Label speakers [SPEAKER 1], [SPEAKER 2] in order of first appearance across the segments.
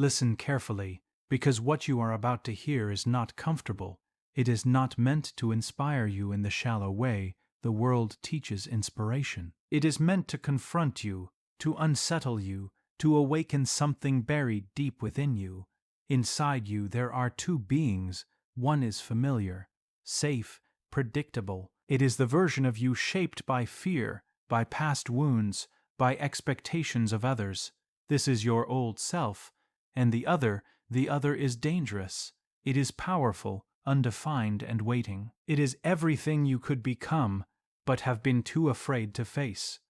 [SPEAKER 1] Listen carefully, because what you are about to hear is not comfortable. It is not meant to inspire you in the shallow way the world teaches inspiration. It is meant to confront you, to unsettle you, to awaken something buried deep within you. Inside you there are two beings. One is familiar, safe, predictable. It is the version of you shaped by fear, by past wounds, by expectations of others. This is your old self. And the other is dangerous. It is powerful, undefined, and waiting. It is everything you could become, but have been too afraid to face.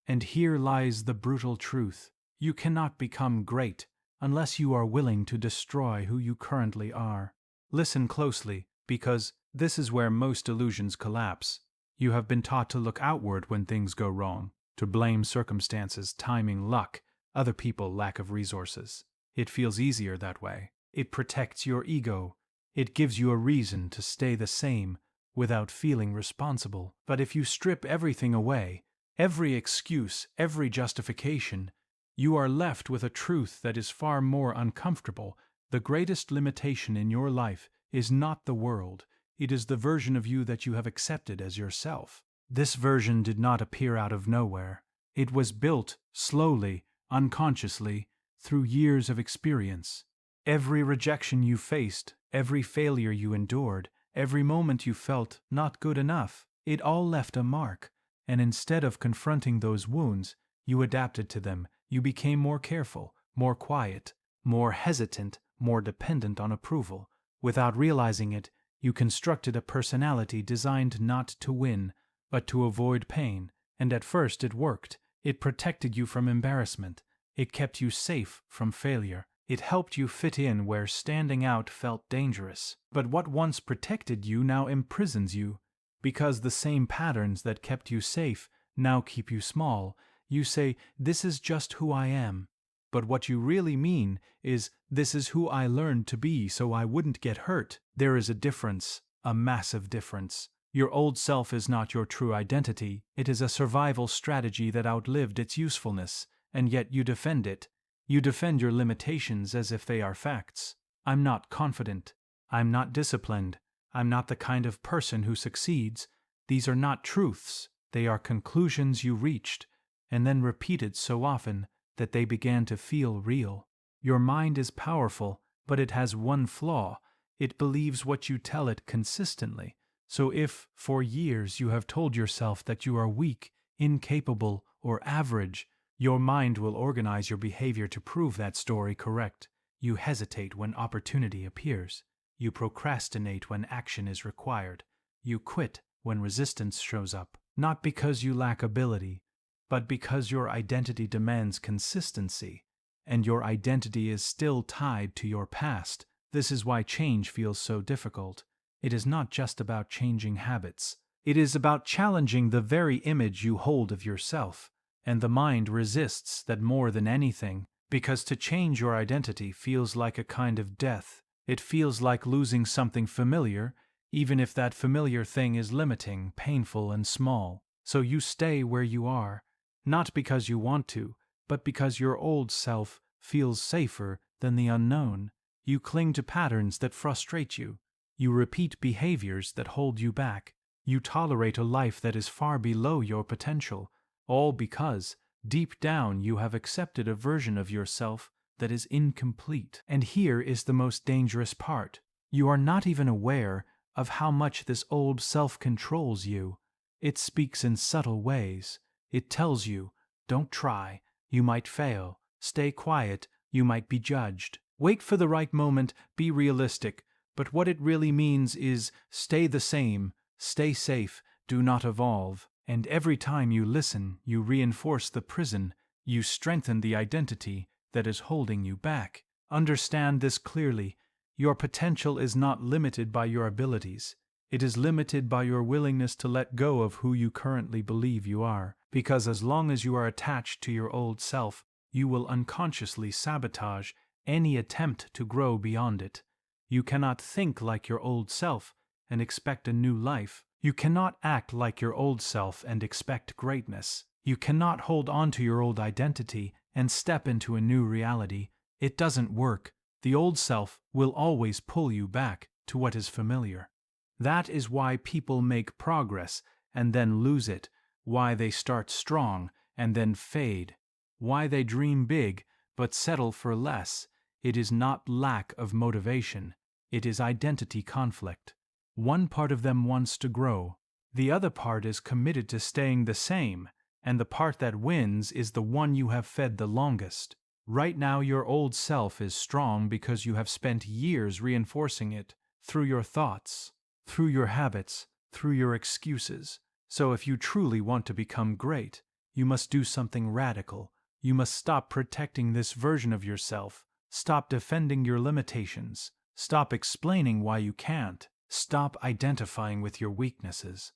[SPEAKER 1] And here lies the brutal truth. You cannot become great unless you are willing to destroy who you currently are. Listen closely, because this is where most illusions collapse. You have been taught to look outward when things go wrong, to blame circumstances, timing, luck, other people, lack of resources. It feels easier that way. It protects your ego. It gives you a reason to stay the same without feeling responsible. But if you strip everything away, every excuse, every justification, you are left with a truth that is far more uncomfortable. The greatest limitation in your life is not the world. It is the version of you that you have accepted as yourself. This version did not appear out of nowhere. It was built slowly, unconsciously, through years of experience. Every rejection you faced, every failure you endured, every moment you felt not good enough, it all left a mark. And instead of confronting those wounds, you adapted to them. You became more careful, more quiet, more hesitant, more dependent on approval. Without realizing it, you constructed a personality designed not to win, but to avoid pain. And at first it worked. It protected you from embarrassment. It kept you safe from failure. It helped you fit in where standing out felt dangerous. But what once protected you now imprisons you, because the same patterns that kept you safe now keep you small. You say, "This is just who I am." But what you really mean is, "This is who I learned to be so I wouldn't get hurt." There is a difference, a massive difference. Your old self is not your true identity. It is a survival strategy that outlived its usefulness, and yet you defend it. You defend your limitations as if they are facts. I'm not confident. I'm not disciplined. I'm not the kind of person who succeeds. These are not truths. They are conclusions you reached, and then repeated so often that they began to feel real. Your mind is powerful, but it has one flaw. It believes what you tell it consistently. So if, for years, you have told yourself that you are weak, incapable, or average, your mind will organize your behavior to prove that story correct. You hesitate when opportunity appears. You procrastinate when action is required. You quit when resistance shows up, not because you lack ability, but because your identity demands consistency, and your identity is still tied to your past. This is why change feels so difficult. It is not just about changing habits. It is about challenging the very image you hold of yourself, and the mind resists that more than anything, because to change your identity feels like a kind of death. It feels like losing something familiar, even if that familiar thing is limiting, painful, and small. So you stay where you are, not because you want to, but because your old self feels safer than the unknown. You cling to patterns that frustrate you. You repeat behaviors that hold you back. You tolerate a life that is far below your potential, all because, deep down, you have accepted a version of yourself that is incomplete. And here is the most dangerous part. You are not even aware of how much this old self controls you. It speaks in subtle ways. It tells you, "Don't try, you might fail. Stay quiet, you might be judged. Wait for the right moment, be realistic." But what it really means is, stay the same, stay safe, do not evolve. And every time you listen, you reinforce the prison, you strengthen the identity that is holding you back. Understand this clearly. Your potential is not limited by your abilities. It is limited by your willingness to let go of who you currently believe you are. Because as long as you are attached to your old self, you will unconsciously sabotage any attempt to grow beyond it. You cannot think like your old self and expect a new life. You cannot act like your old self and expect greatness. You cannot hold on to your old identity and step into a new reality. It doesn't work. The old self will always pull you back to what is familiar. That is why people make progress and then lose it, why they start strong and then fade, why they dream big but settle for less. It is not lack of motivation, it is identity conflict. One part of them wants to grow, the other part is committed to staying the same, and the part that wins is the one you have fed the longest. Right now, your old self is strong because you have spent years reinforcing it through your thoughts, through your habits, through your excuses. So if you truly want to become great, you must do something radical. You must stop protecting this version of yourself, stop defending your limitations, stop explaining why you can't, stop identifying with your weaknesses.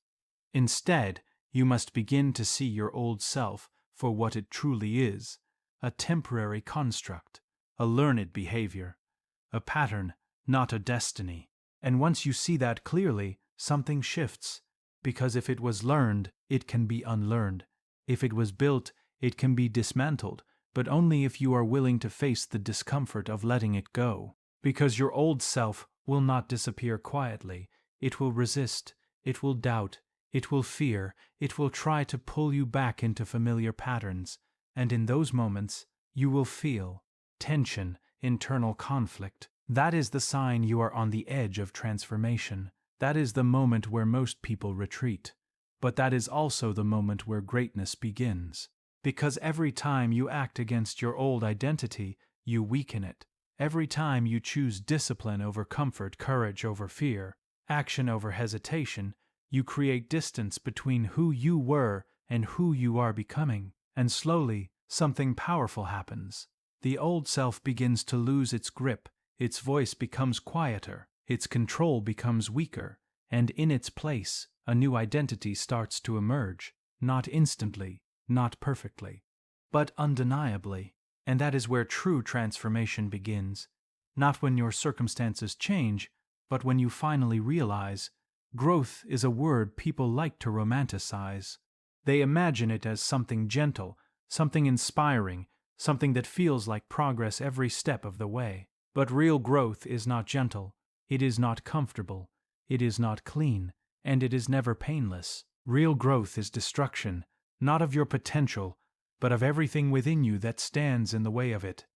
[SPEAKER 1] Instead, you must begin to see your old self for what it truly is, a temporary construct, a learned behavior, a pattern, not a destiny. And once you see that clearly, something shifts, because if it was learned, it can be unlearned. If it was built, it can be dismantled, but only if you are willing to face the discomfort of letting it go. Because your old self will not disappear quietly. It will resist, it will doubt, it will fear, it will try to pull you back into familiar patterns, and in those moments, you will feel tension, internal conflict. That is the sign you are on the edge of transformation. That is the moment where most people retreat. But that is also the moment where greatness begins. Because every time you act against your old identity, you weaken it. Every time you choose discipline over comfort, courage over fear, action over hesitation, you create distance between who you were and who you are becoming. And slowly, something powerful happens. The old self begins to lose its grip, its voice becomes quieter, its control becomes weaker, and in its place, a new identity starts to emerge, not instantly, not perfectly, but undeniably. And that is where true transformation begins, not when your circumstances change, but when you finally realize growth is a word people like to romanticize. They imagine it as something gentle, something inspiring, something that feels like progress every step of the way. But real growth is not gentle, it is not comfortable, it is not clean, and it is never painless. Real growth is destruction, not of your potential, but of everything within you that stands in the way of it.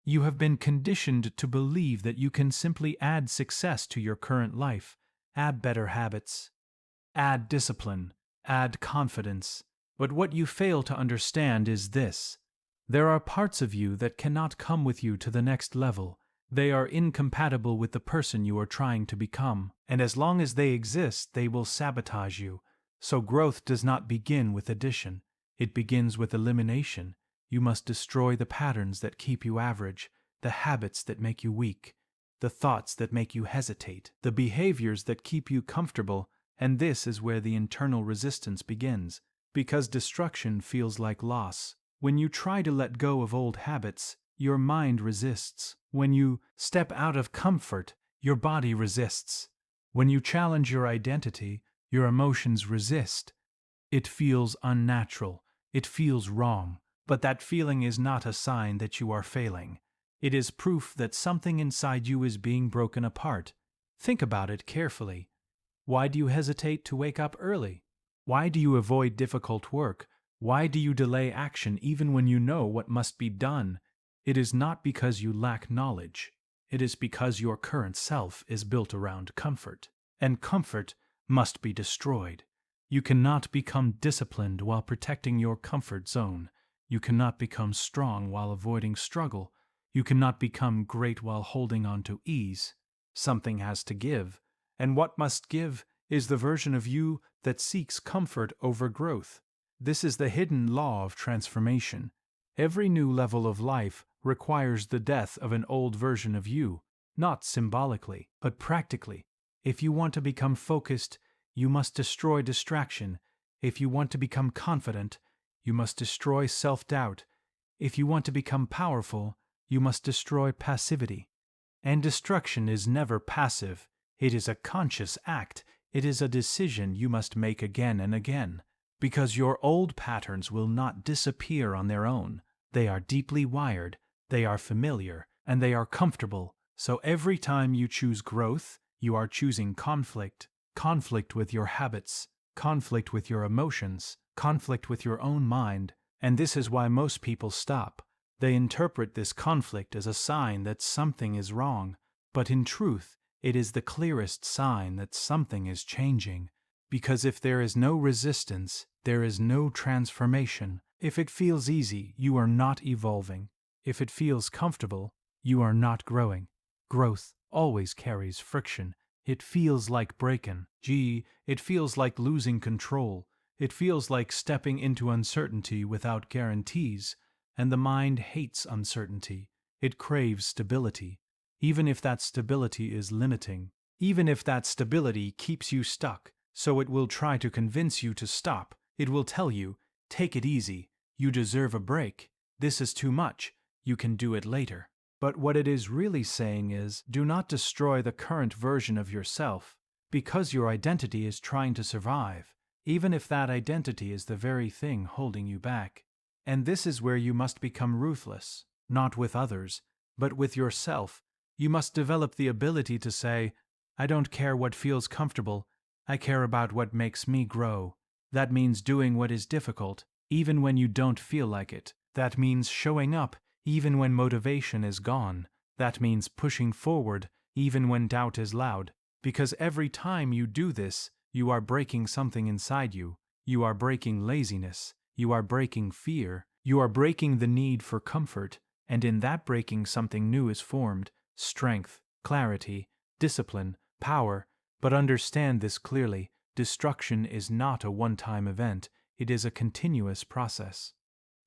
[SPEAKER 1] You have been conditioned to believe that you can simply add success to your current life, add better habits, add discipline, add confidence. But what you fail to understand is this. There are parts of you that cannot come with you to the next level. They are incompatible with the person you are trying to become, and as long as they exist, they will sabotage you. So growth does not begin with addition. It begins with elimination. You must destroy the patterns that keep you average, the habits that make you weak, the thoughts that make you hesitate, the behaviors that keep you comfortable, and this is where the internal resistance begins, because destruction feels like loss. When you try to let go of old habits, your mind resists. When you step out of comfort, your body resists. When you challenge your identity, your emotions resist. It feels unnatural. It feels wrong. But that feeling is not a sign that you are failing. It is proof that something inside you is being broken apart. Think about it carefully. Why do you hesitate to wake up early? Why do you avoid difficult work? Why do you delay action even when you know what must be done? It is not because you lack knowledge. It is because your current self is built around comfort, and comfort must be destroyed. You cannot become disciplined while protecting your comfort zone. You cannot become strong while avoiding struggle. You cannot become great while holding on to ease. Something has to give, and what must give is the version of you that seeks comfort over growth. This is the hidden law of transformation. Every new level of life requires the death of an old version of you, not symbolically, but practically. If you want to become focused, you must destroy distraction. If you want to become confident, you must destroy self-doubt. If you want to become powerful, you must destroy passivity. And destruction is never passive. It is a conscious act. It is a decision you must make again and again. Because your old patterns will not disappear on their own. They are deeply wired, they are familiar, and they are comfortable. So every time you choose growth, you are choosing conflict. Conflict with your habits, conflict with your emotions, conflict with your own mind. And this is why most people stop. They interpret this conflict as a sign that something is wrong, but in truth, it is the clearest sign that something is changing. Because if there is no resistance, there is no transformation. If it feels easy, you are not evolving. If it feels comfortable, you are not growing. Growth always carries friction. It feels like breaking. It feels like losing control. It feels like stepping into uncertainty without guarantees. And the mind hates uncertainty. It craves stability, even if that stability is limiting. Even if that stability keeps you stuck. So it will try to convince you to stop. It will tell you, take it easy. You deserve a break. This is too much. You can do it later. But what it is really saying is, do not destroy the current version of yourself, because your identity is trying to survive, even if that identity is the very thing holding you back. And this is where you must become ruthless, not with others, but with yourself. You must develop the ability to say, I don't care what feels comfortable, I care about what makes me grow. That means doing what is difficult, even when you don't feel like it. That means showing up, even when motivation is gone. That means pushing forward, even when doubt is loud. Because every time you do this, you are breaking something inside you. You are breaking laziness. You are breaking fear. You are breaking the need for comfort. And in that breaking, something new is formed. Strength, clarity, discipline, power. But understand this clearly. Destruction is not a one-time event. It is a continuous process.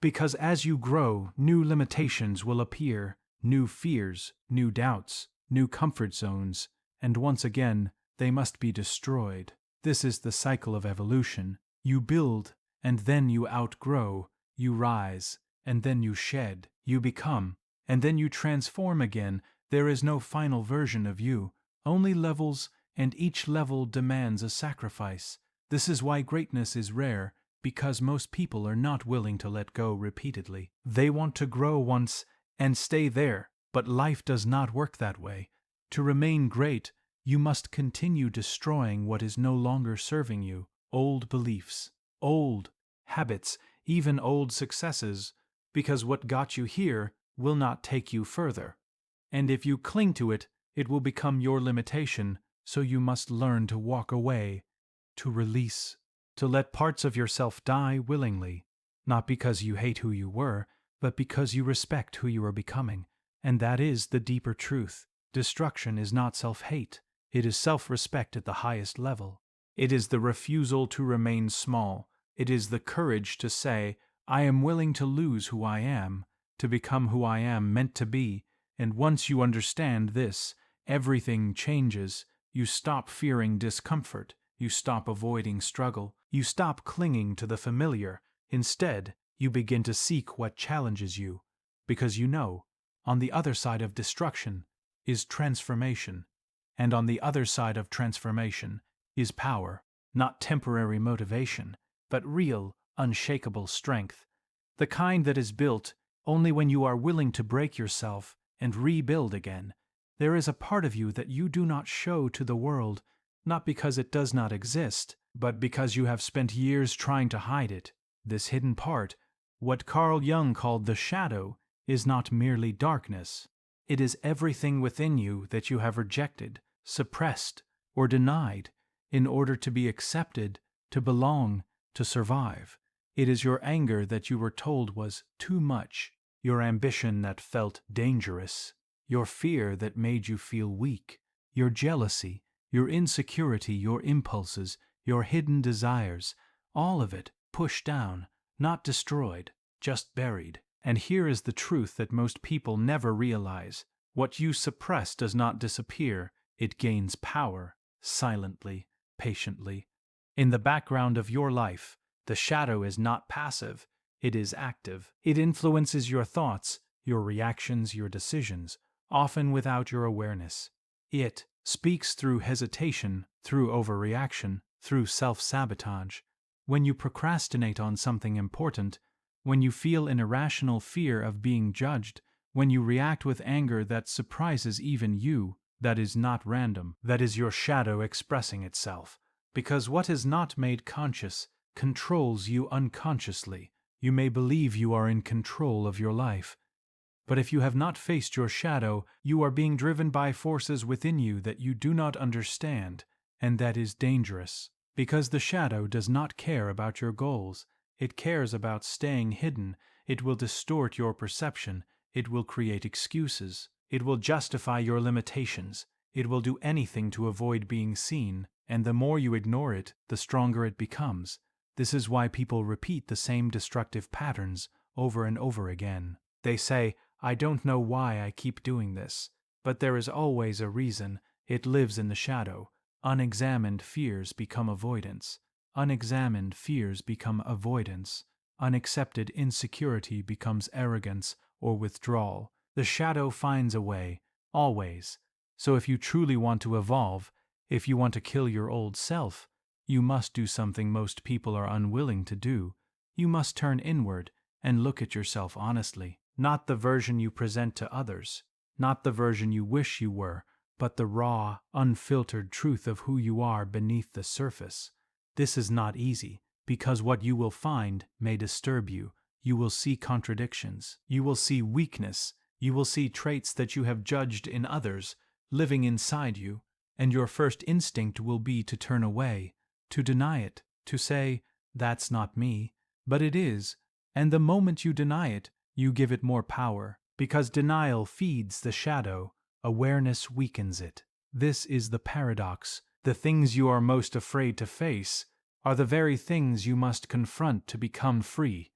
[SPEAKER 1] Because as you grow, new limitations will appear, new fears, new doubts, new comfort zones, and once again, they must be destroyed. This is the cycle of evolution. You build, and then you outgrow, you rise, and then you shed, you become, and then you transform again. There is no final version of you, only levels, and each level demands a sacrifice. This is why greatness is rare. Because most people are not willing to let go repeatedly. They want to grow once and stay there, but life does not work that way. To remain great, you must continue destroying what is no longer serving you. Old beliefs, old habits, even old successes, because what got you here will not take you further. And if you cling to it, it will become your limitation, so you must learn to walk away, to release. To let parts of yourself die willingly, not because you hate who you were, but because you respect who you are becoming. And that is the deeper truth. Destruction is not self-hate. It is self-respect at the highest level. It is the refusal to remain small. It is the courage to say, I am willing to lose who I am, to become who I am meant to be. And once you understand this, everything changes. You stop fearing discomfort. You stop avoiding struggle. You stop clinging to the familiar. Instead, you begin to seek what challenges you, because you know, on the other side of destruction is transformation, and on the other side of transformation is power, not temporary motivation, but real, unshakable strength, the kind that is built only when you are willing to break yourself and rebuild again. There is a part of you that you do not show to the world, not because it does not exist, but because you have spent years trying to hide it. This hidden part, what Carl Jung called the shadow, is not merely darkness. It is everything within you that you have rejected, suppressed, or denied in order to be accepted, to belong, to survive. It is your anger that you were told was too much, your ambition that felt dangerous, your fear that made you feel weak, your jealousy, your insecurity, your impulses, your hidden desires, all of it pushed down, not destroyed, just buried. And here is the truth that most people never realize. What you suppress does not disappear, it gains power, silently, patiently. In the background of your life, the shadow is not passive, it is active. It influences your thoughts, your reactions, your decisions, often without your awareness. It speaks through hesitation, through overreaction, through self-sabotage. When you procrastinate on something important, when you feel an irrational fear of being judged, When you react with anger that surprises even you, that is not random, that is your shadow expressing itself. Because what is not made conscious controls you unconsciously. You may believe you are in control of your life, but if you have not faced your shadow, you are being driven by forces within you that you do not understand, and that is dangerous. Because the shadow does not care about your goals. It cares about staying hidden. It will distort your perception. It will create excuses. It will justify your limitations. It will do anything to avoid being seen, and the more you ignore it, the stronger it becomes. This is why people repeat the same destructive patterns over and over again. They say, "I don't know why I keep doing this," but there is always a reason. It lives in the shadow. Unexamined fears become avoidance. Unexamined fears become avoidance. Unaccepted insecurity becomes arrogance or withdrawal. The shadow finds a way, always. So if you truly want to evolve, if you want to kill your old self, you must do something most people are unwilling to do. You must turn inward and look at yourself honestly. Not the version you present to others, not the version you wish you were, but the raw, unfiltered truth of who you are beneath the surface. This is not easy, because what you will find may disturb you. You will see contradictions. You will see weakness. You will see traits that you have judged in others living inside you, and your first instinct will be to turn away, to deny it, to say, "That's not me," but it is, and the moment you deny it, you give it more power, because denial feeds the shadow, awareness weakens it. This is the paradox. The things you are most afraid to face are the very things you must confront to become free.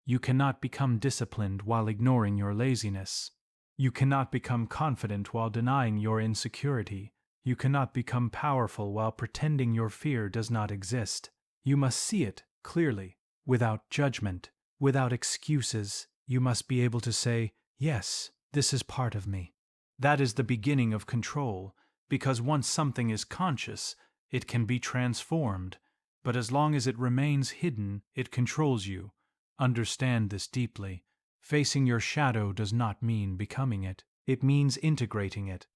[SPEAKER 1] You cannot become disciplined while ignoring your laziness. You cannot become confident while denying your insecurity. You cannot become powerful while pretending your fear does not exist. You must see it clearly, without judgment, without excuses. You must be able to say, "Yes, this is part of me." That is the beginning of control, because once something is conscious, it can be transformed. But as long as it remains hidden, it controls you. Understand this deeply. Facing your shadow does not mean becoming it. It means integrating it.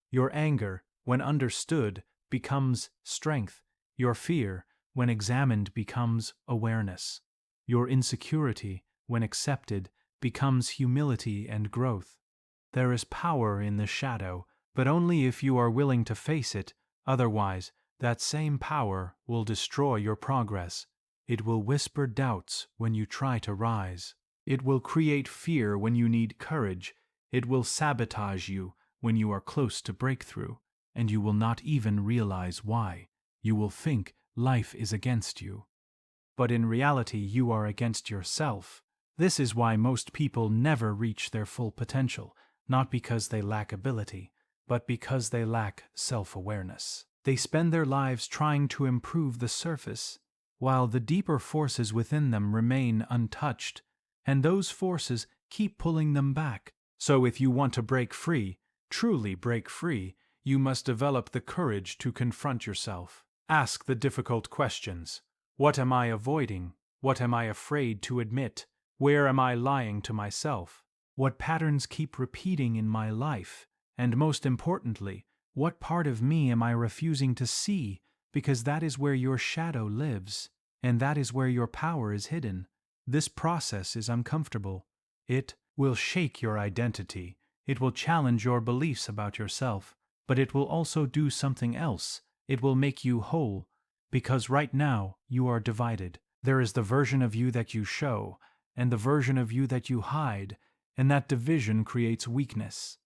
[SPEAKER 1] Your anger, when understood, becomes strength. Your fear, when examined, becomes awareness. Your insecurity, when accepted, becomes humility and growth. There is power in the shadow, but only if you are willing to face it. Otherwise, that same power will destroy your progress. It will whisper doubts when you try to rise. It will create fear when you need courage. It will sabotage you when you are close to breakthrough, and you will not even realize why. You will think life is against you. But in reality, you are against yourself. This is why most people never reach their full potential, not because they lack ability, but because they lack self-awareness. They spend their lives trying to improve the surface, while the deeper forces within them remain untouched, and those forces keep pulling them back. So if you want to break free, truly break free, you must develop the courage to confront yourself. Ask the difficult questions. What am I avoiding? What am I afraid to admit? Where am I lying to myself? What patterns keep repeating in my life? And most importantly, what part of me am I refusing to see? Because that is where your shadow lives, and that is where your power is hidden. This process is uncomfortable. It will shake your identity. It will challenge your beliefs about yourself, but it will also do something else. It will make you whole, because right now you are divided. There is the version of you that you show, and the version of you that you hide, and that division creates weakness.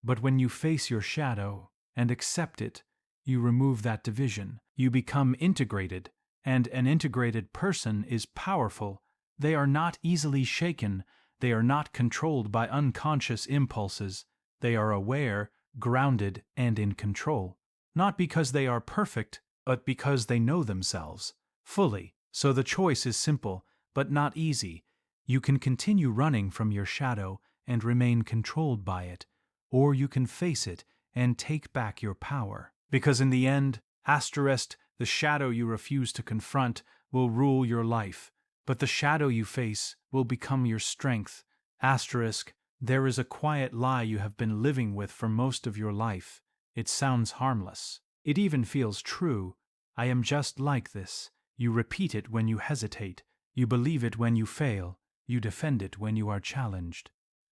[SPEAKER 1] But when you face your shadow and accept it, you remove that division. You become integrated, and an integrated person is powerful. They are not easily shaken. They are not controlled by unconscious impulses. They are aware, grounded, and in control. Not because they are perfect, but because they know themselves fully. So the choice is simple, but not easy. You can continue running from your shadow and remain controlled by it, or you can face it and take back your power. Because in the end, the shadow you refuse to confront will rule your life, but the shadow you face will become your strength. There is a quiet lie you have been living with for most of your life. It sounds harmless. It even feels true. I am just like this. You repeat it when you hesitate. You believe it when you fail. You defend it when you are challenged.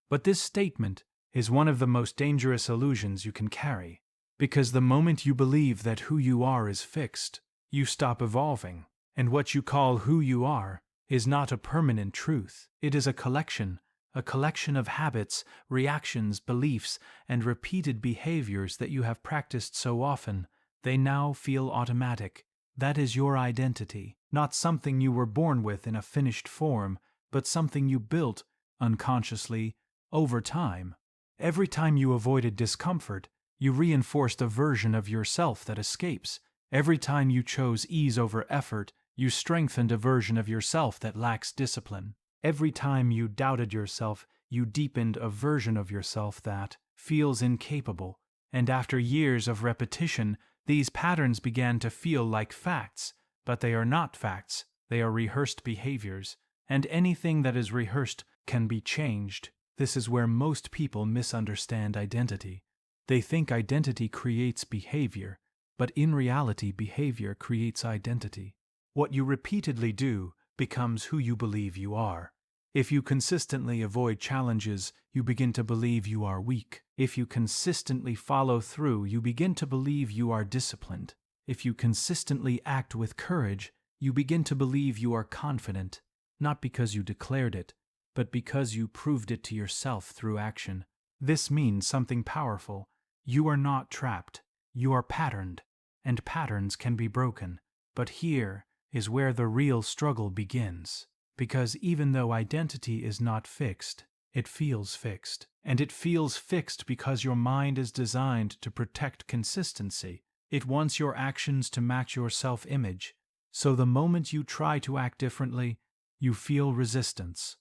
[SPEAKER 1] But this statement is one of the most dangerous illusions you can carry. Because the moment you believe that who you are is fixed, you stop evolving. And what you call who you are is not a permanent truth. It is a collection of habits, reactions, beliefs, and repeated behaviors that you have practiced so often, they now feel automatic. That is your identity, not something you were born with in a finished form, but something you built, unconsciously, over time. Every time you avoided discomfort, you reinforced a version of yourself that escapes. Every time you chose ease over effort, you strengthened a version of yourself that lacks discipline. Every time you doubted yourself, you deepened a version of yourself that feels incapable. And after years of repetition, these patterns began to feel like facts. But they are not facts, they are rehearsed behaviors. And anything that is rehearsed can be changed. This is where most people misunderstand identity. They think identity creates behavior, but in reality, behavior creates identity. What you repeatedly do becomes who you believe you are. If you consistently avoid challenges, you begin to believe you are weak. If you consistently follow through, you begin to believe you are disciplined. If you consistently act with courage, you begin to believe you are confident, not because you declared it, but because you proved it to yourself through action. This means something powerful. You are not trapped. You are patterned, and patterns can be broken. But here is where the real struggle begins. Because even though identity is not fixed, it feels fixed. And it feels fixed because your mind is designed to protect consistency. It wants your actions to match your self-image. So the moment you try to act differently, you feel resistance.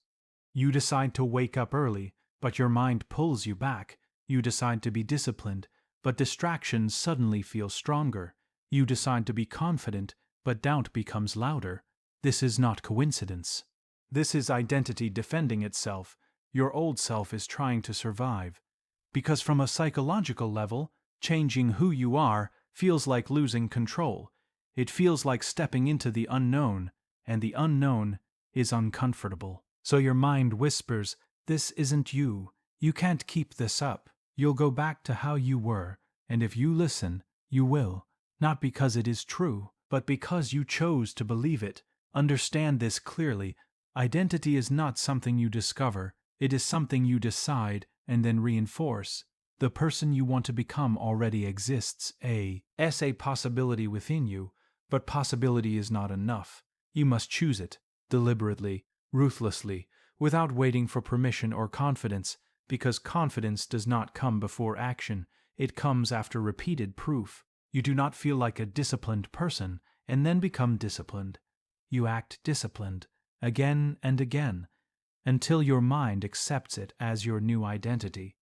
[SPEAKER 1] You decide to wake up early, but your mind pulls you back. You decide to be disciplined, but distractions suddenly feel stronger. You decide to be confident, but doubt becomes louder. This is not coincidence. This is identity defending itself. Your old self is trying to survive. Because from a psychological level, changing who you are feels like losing control. It feels like stepping into the unknown, and the unknown is uncomfortable. So your mind whispers, "This isn't you. You can't keep this up. You'll go back to how you were." And if you listen, you will. Not because it is true, but because you chose to believe it. Understand this clearly. Identity is not something you discover. It is something you decide and then reinforce. The person you want to become already exists. A possibility within you, but possibility is not enough. You must choose it, deliberately, ruthlessly, without waiting for permission or confidence, because confidence does not come before action. It comes after repeated proof. You do not feel like a disciplined person and then become disciplined. You act disciplined, again and again, until your mind accepts it as your new identity.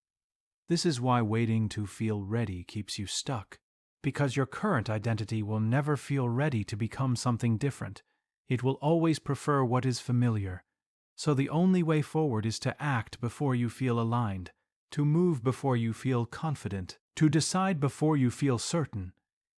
[SPEAKER 1] This is why waiting to feel ready keeps you stuck, because your current identity will never feel ready to become something different. It will always prefer what is familiar. So the only way forward is to act before you feel aligned, to move before you feel confident, to decide before you feel certain.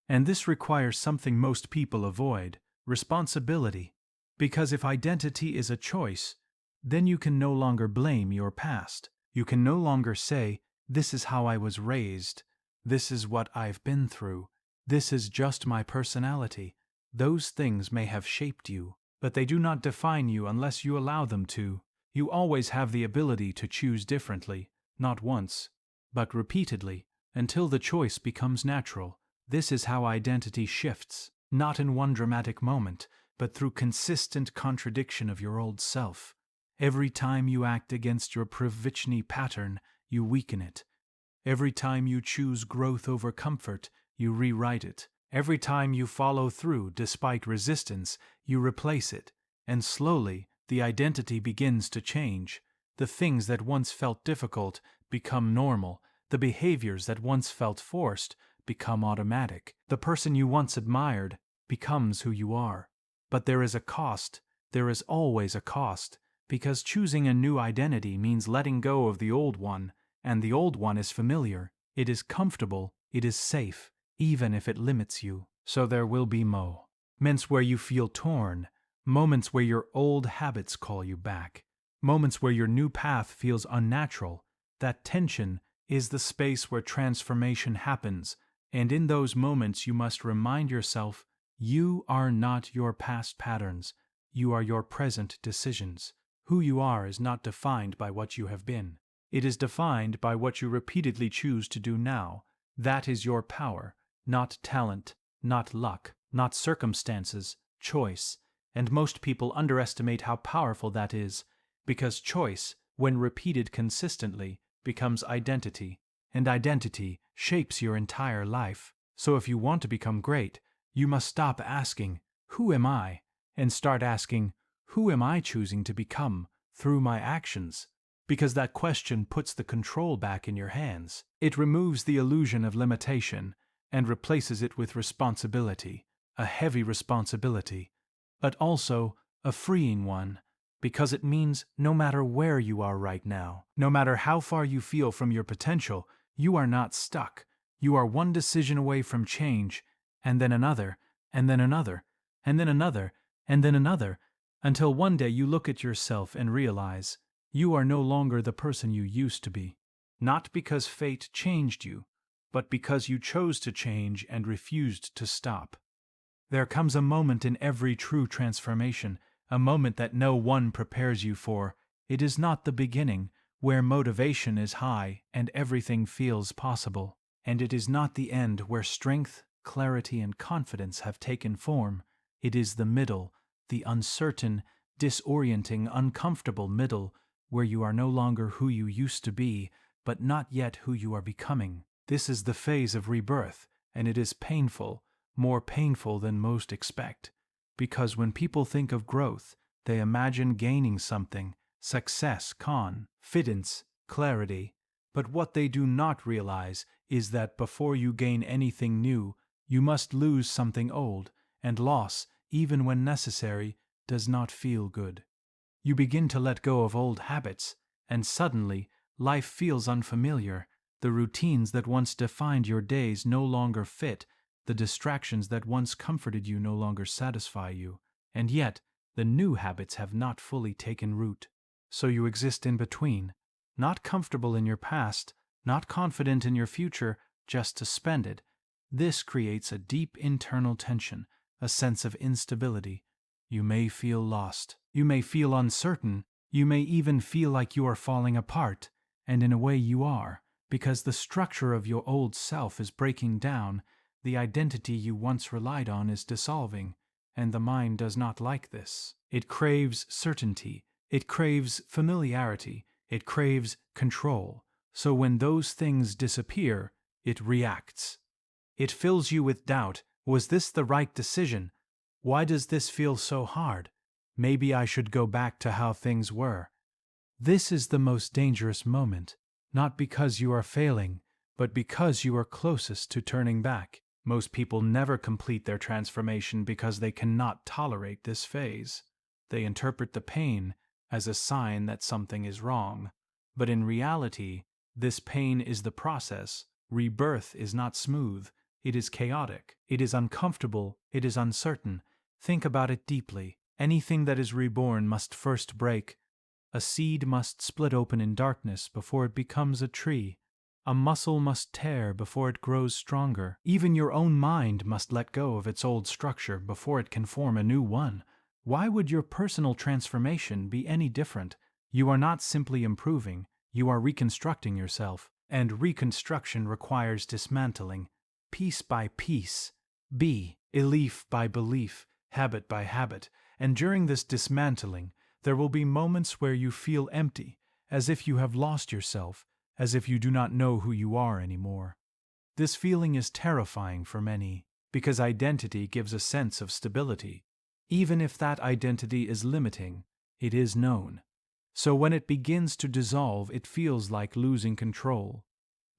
[SPEAKER 1] And this requires something most people avoid: responsibility. Because if identity is a choice, then you can no longer blame your past. You can no longer say, "This is how I was raised. This is what I've been through. This is just my personality." Those things may have shaped you, but they do not define you unless you allow them to. You always have the ability to choose differently, not once, but repeatedly, until the choice becomes natural. This is how identity shifts, not in one dramatic moment, but through consistent contradiction of your old self. Every time you act against your Pravichnyi pattern, you weaken it. Every time you choose growth over comfort, you rewrite it. Every time you follow through despite resistance, you replace it. And slowly, the identity begins to change. The things that once felt difficult become normal. The behaviors that once felt forced become automatic. The person you once admired becomes who you are. But there is a cost. There is always a cost. Because choosing a new identity means letting go of the old one, and the old one is familiar, it is comfortable, it is safe, even if it limits you. So there will be moments where you feel torn, moments where your old habits call you back, moments where your new path feels unnatural. That tension is the space where transformation happens, and in those moments you must remind yourself you are not your past patterns, you are your present decisions. Who you are is not defined by what you have been. It is defined by what you repeatedly choose to do now. That is your power, not talent, not luck, not circumstances, choice. And most people underestimate how powerful that is, because choice, when repeated consistently, becomes identity, and identity shapes your entire life. So if you want to become great, you must stop asking, "Who am I?" and start asking, "Who am I choosing to become through my actions?" Because that question puts the control back in your hands. It removes the illusion of limitation and replaces it with responsibility, a heavy responsibility, but also a freeing one, because it means no matter where you are right now, no matter how far you feel from your potential, you are not stuck. You are one decision away from change, and then another, and then another, and then another, and then another, until one day you look at yourself and realize you are no longer the person you used to be. Not because fate changed you, but because you chose to change and refused to stop. There comes a moment in every true transformation, a moment that no one prepares you for. It is not the beginning, where motivation is high and everything feels possible. And it is not the end, where strength, clarity, and confidence have taken form. It is the middle, the uncertain, disorienting, uncomfortable middle, where you are no longer who you used to be, but not yet who you are becoming. This is the phase of rebirth, and it is painful, more painful than most expect, because when people think of growth, they imagine gaining something, success, confidence, clarity. But what they do not realize is that before you gain anything new, you must lose something old, and loss, even when necessary, does not feel good. You begin to let go of old habits, and suddenly life feels unfamiliar. The routines that once defined your days no longer fit. The distractions that once comforted you no longer satisfy you, and yet the new habits have not fully taken root. So you exist in between, not comfortable in your past, not confident in your future, just suspended. This creates a deep internal tension, a sense of instability. You may feel lost, you may feel uncertain, you may even feel like you are falling apart, and in a way you are, because the structure of your old self is breaking down. The identity you once relied on is dissolving, and the mind does not like this. It craves certainty, it craves familiarity, it craves control. So when those things disappear, it reacts. It fills you with doubt. Was this the right decision? Why does this feel so hard? Maybe I should go back to how things were. This is the most dangerous moment, not because you are failing, but because you are closest to turning back. Most people never complete their transformation because they cannot tolerate this phase. They interpret the pain as a sign that something is wrong. But in reality, this pain is the process. Rebirth is not smooth. It is chaotic. It is uncomfortable. It is uncertain. Think about it deeply. Anything that is reborn must first break. A seed must split open in darkness before it becomes a tree. A muscle must tear before it grows stronger. Even your own mind must let go of its old structure before it can form a new one. Why would your personal transformation be any different? You are not simply improving, you are reconstructing yourself. And reconstruction requires dismantling, piece by piece, belief by belief, habit by habit. And during this dismantling, there will be moments where you feel empty, as if you have lost yourself, as if you do not know who you are anymore. This feeling is terrifying for many, because identity gives a sense of stability. Even if that identity is limiting, it is known. So when it begins to dissolve, it feels like losing control.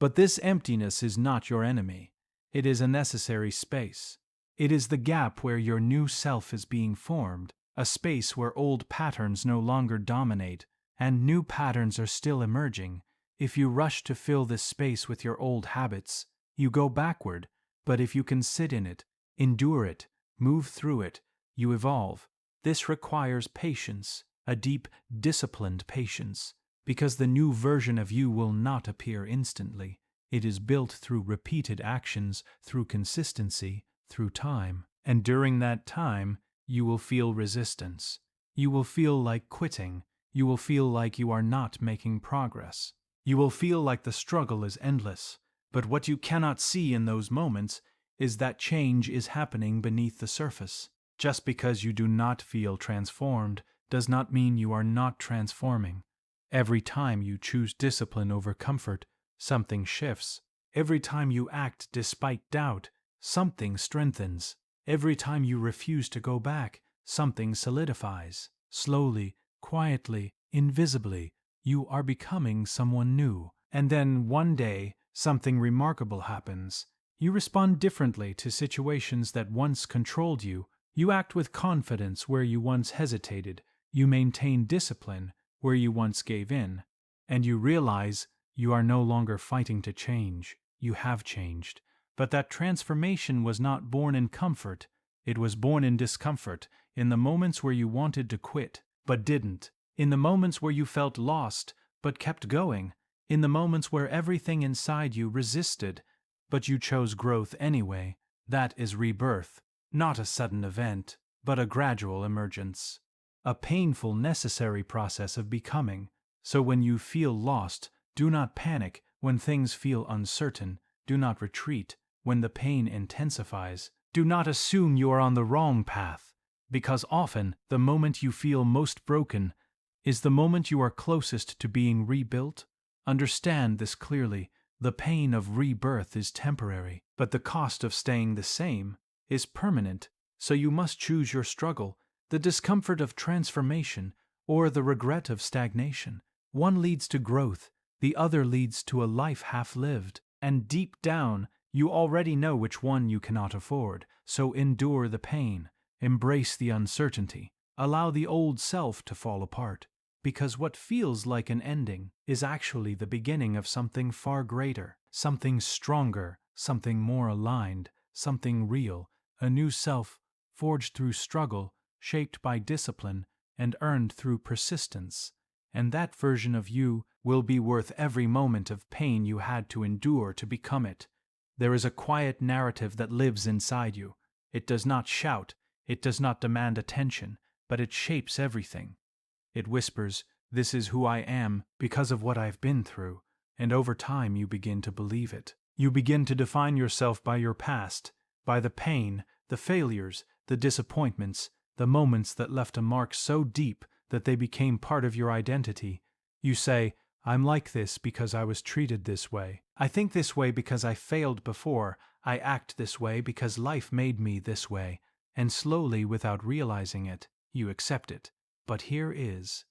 [SPEAKER 1] But this emptiness is not your enemy. It is a necessary space. It is the gap where your new self is being formed. a space where old patterns no longer dominate, and new patterns are still emerging. If you rush to fill this space with your old habits, you go backward, but if you can sit in it, endure it, move through it, you evolve. This requires patience, a deep, disciplined patience, because the new version of you will not appear instantly. It is built through repeated actions, through consistency, through time. And during that time, you will feel resistance. You will feel like quitting. You will feel like you are not making progress. You will feel like the struggle is endless. But what you cannot see in those moments is that change is happening beneath the surface. Just because you do not feel transformed does not mean you are not transforming. Every time you choose discipline over comfort, something shifts. Every time you act despite doubt, something strengthens. Every time you refuse to go back, something solidifies. Slowly, quietly, invisibly, you are becoming someone new. And then one day, something remarkable happens. You respond differently to situations that once controlled you. You act with confidence where you once hesitated. You maintain discipline where you once gave in. And you realize you are no longer fighting to change. You have changed. But that transformation was not born in comfort. It was born in discomfort, in the moments where you wanted to quit, but didn't. In the moments where you felt lost, but kept going. In the moments where everything inside you resisted, but you chose growth anyway. That is rebirth. Not a sudden event, but a gradual emergence. A painful, necessary process of becoming. So when you feel lost, do not panic. When things feel uncertain, do not retreat. When the pain intensifies, do not assume you are on the wrong path, because often the moment you feel most broken is the moment you are closest to being rebuilt. Understand this clearly. The pain of rebirth is temporary, but the cost of staying the same is permanent. So you must choose your struggle, the discomfort of transformation or the regret of stagnation. One leads to growth, the other leads to a life half lived, and deep down, you already know which one you cannot afford. So endure the pain, embrace the uncertainty, allow the old self to fall apart, because what feels like an ending is actually the beginning of something far greater, something stronger, something more aligned, something real, a new self forged through struggle, shaped by discipline, and earned through persistence. And that version of you will be worth every moment of pain you had to endure to become it. There is a quiet narrative that lives inside you. It does not shout, it does not demand attention, but it shapes everything. It whispers, "This is who I am because of what I've been through," and over time you begin to believe it. You begin to define yourself by your past, by the pain, the failures, the disappointments, the moments that left a mark so deep that they became part of your identity. You say, "I'm like this because I was treated this way. I think this way because I failed before. I act this way because life made me this way." And slowly, without realizing it, you accept it. But here is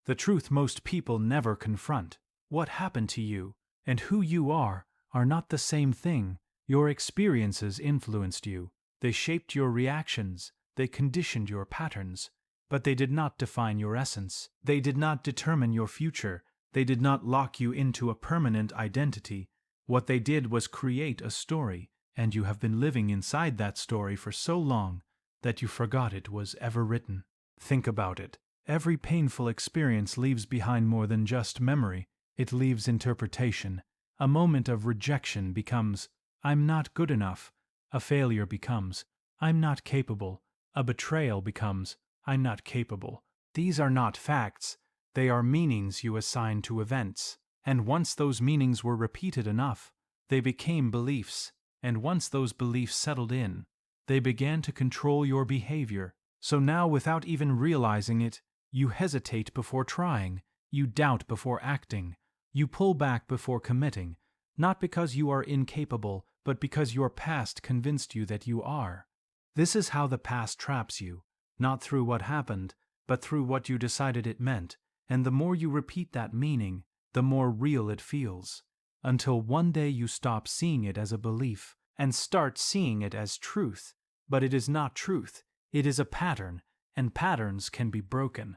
[SPEAKER 1] the truth most people never confront. What happened to you and who you are not the same thing. Your experiences influenced you. They shaped your reactions. They conditioned your patterns. But they did not define your essence. They did not determine your future. They did not lock you into a permanent identity. What they did was create a story, and you have been living inside that story for so long that you forgot it was ever written. Think about it. Every painful experience leaves behind more than just memory. It leaves interpretation. A moment of rejection becomes, "I'm not good enough." A failure becomes, "I'm not capable." A betrayal becomes, "I'm not capable." These are not facts. They are meanings you assign to events. And once those meanings were repeated enough, they became beliefs. And once those beliefs settled in, they began to control your behavior. So now, without even realizing it, you hesitate before trying. You doubt before acting. You pull back before committing. Not because you are incapable, but because your past convinced you that you are. This is how the past traps you. Not through what happened, but through what you decided it meant. And the more you repeat that meaning, the more real it feels. Until one day you stop seeing it as a belief and start seeing it as truth. But it is not truth. It is a pattern. and patterns can be broken,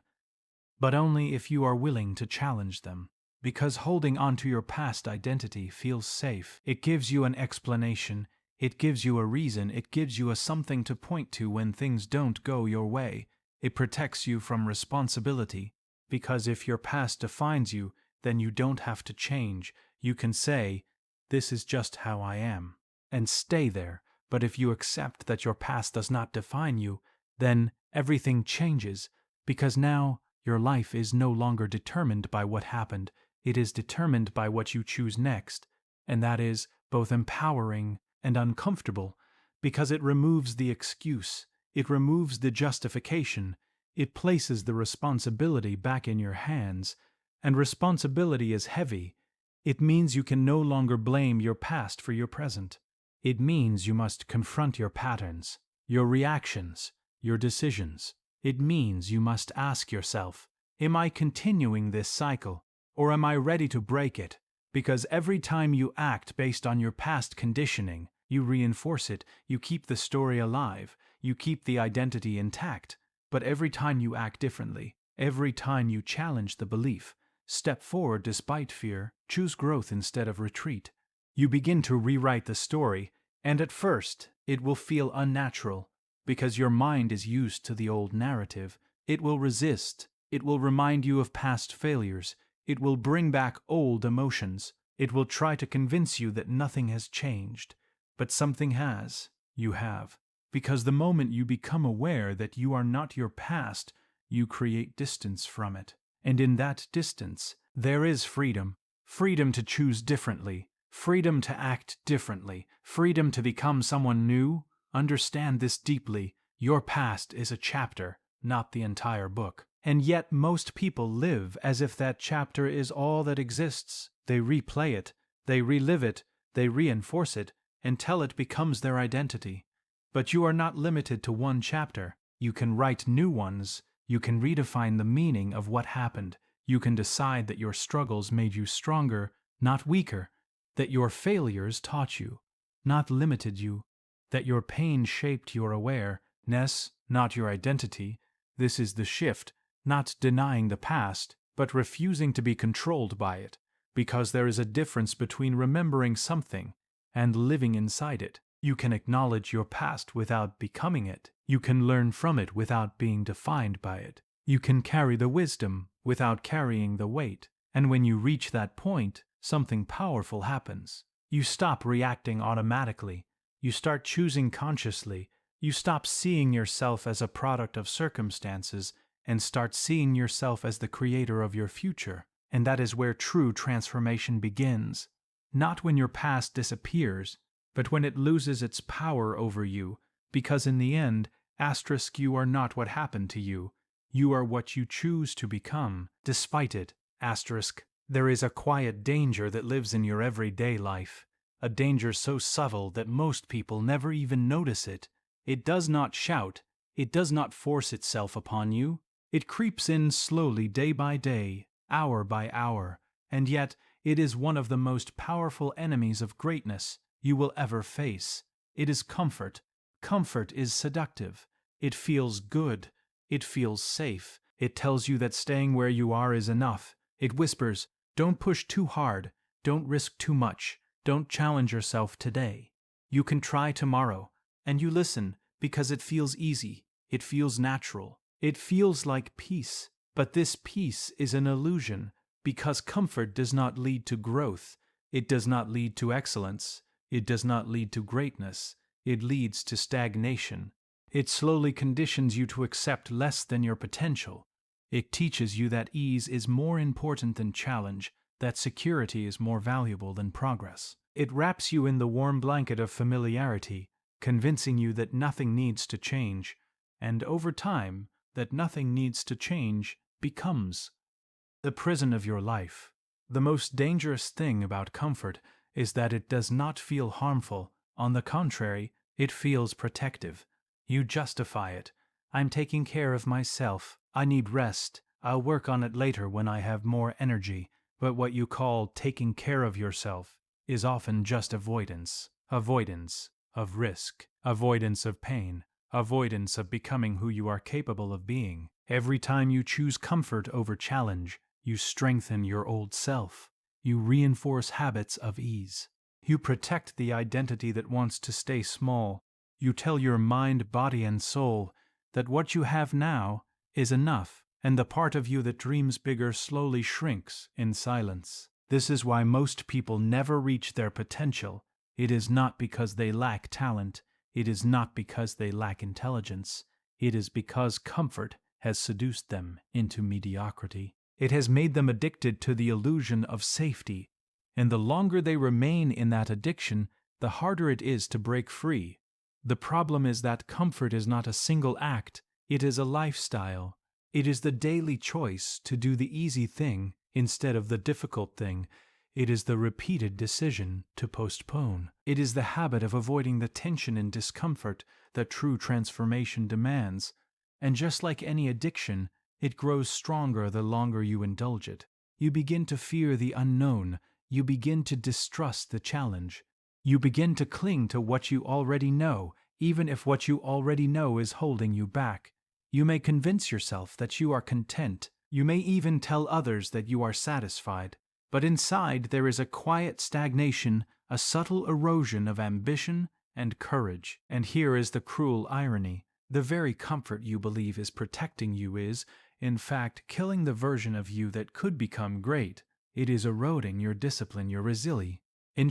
[SPEAKER 1] but only if you are willing to challenge them. Because holding on to your past identity feels safe. It gives you an explanation, it gives you a reason, it gives you a something to point to when things don't go your way. It protects you from responsibility, because if your past defines you, then you don't have to change. You can say, "This is just how I am," and stay there. But if you accept that your past does not define you, then everything changes, because now your life is no longer determined by what happened. It is determined by what you choose next, and that is both empowering and uncomfortable, because it removes the excuse, it removes the justification, it places the responsibility back in your hands, and responsibility is heavy. It means you can no longer blame your past for your present. It means you must confront your patterns, your reactions, your decisions. It means you must ask yourself, am I continuing this cycle? Or am I ready to break it? Because every time you act based on your past conditioning, you reinforce it, you keep the story alive, you keep the identity intact. But every time you act differently, every time you challenge the belief, step forward despite fear, choose growth instead of retreat, you begin to rewrite the story, and at first it will feel unnatural, because your mind is used to the old narrative. It will resist, it will remind you of past failures, it will bring back old emotions. It will try to convince you that nothing has changed. But something has. You have. Because the moment you become aware that you are not your past, you create distance from it. And in that distance, there is freedom. Freedom to choose differently. Freedom to act differently. Freedom to become someone new. Understand this deeply. Your past is a chapter, not the entire book. And yet most people live as if that chapter is all that exists. They replay it, they relive it, they reinforce it, until it becomes their identity. But you are not limited to one chapter. You can write new ones. You can redefine the meaning of what happened. You can decide that your struggles made you stronger, not weaker. That your failures taught you, not limited you. That your pain shaped your awareness, not your identity. This is the shift. Not denying the past, but refusing to be controlled by it, because there is a difference between remembering something and living inside it. You can acknowledge your past without becoming it. You can learn from it without being defined by it. You can carry the wisdom without carrying the weight. And when you reach that point, something powerful happens. You stop reacting automatically. You start choosing consciously. You stop seeing yourself as a product of circumstances and start seeing yourself as the creator of your future. And that is where true transformation begins. Not when your past disappears, but when it loses its power over you, because in the end, you are not what happened to you. You are what you choose to become. Despite it, there is a quiet danger that lives in your everyday life, a danger so subtle that most people never even notice it. It does not shout, it does not force itself upon you. It creeps in slowly day by day, hour by hour, and yet it is one of the most powerful enemies of greatness you will ever face. It is comfort. Comfort is seductive. It feels good. It feels safe. It tells you that staying where you are is enough. It whispers, don't push too hard, don't risk too much, don't challenge yourself today. You can try tomorrow, and you listen because it feels easy, it feels natural. It feels like peace, but this peace is an illusion, because comfort does not lead to growth, it does not lead to excellence, it does not lead to greatness, it leads to stagnation. It slowly conditions you to accept less than your potential. It teaches you that ease is more important than challenge, that security is more valuable than progress. It wraps you in the warm blanket of familiarity, convincing you that nothing needs to change, and over time, that nothing needs to change becomes the prison of your life. The most dangerous thing about comfort is that it does not feel harmful. On the contrary, it feels protective. You justify it. I'm taking care of myself. I need rest. I'll work on it later when I have more energy. But what you call taking care of yourself is often just avoidance. Avoidance of risk. Avoidance of pain. avoidance of becoming who you are capable of being. Every time you choose comfort over challenge, you strengthen your old self. You reinforce habits of ease. You protect the identity that wants to stay small. You tell your mind, body, and soul that what you have now is enough, and the part of you that dreams bigger slowly shrinks in silence. This is why most people never reach their potential. It is not because they lack talent. It is not because they lack intelligence. It is because comfort has seduced them into mediocrity. It has made them addicted to the illusion of safety, and the longer they remain in that addiction, the harder it is to break free. The problem is that comfort is not a single act, it is a lifestyle. It is the daily choice to do the easy thing instead of the difficult thing. It is the repeated decision to postpone. It is the habit of avoiding the tension and discomfort that true transformation demands. And just like any addiction, it grows stronger the longer you indulge it. You begin to fear the unknown. You begin to distrust the challenge. You begin to cling to what you already know, even if what you already know is holding you back. You may convince yourself that you are content. You may even tell others that you are satisfied. But inside there is a quiet stagnation, a subtle erosion of ambition and courage. And here is the cruel irony. The very comfort you believe is protecting you is, in fact, killing the version of you that could become great. It is eroding your discipline, your resilience,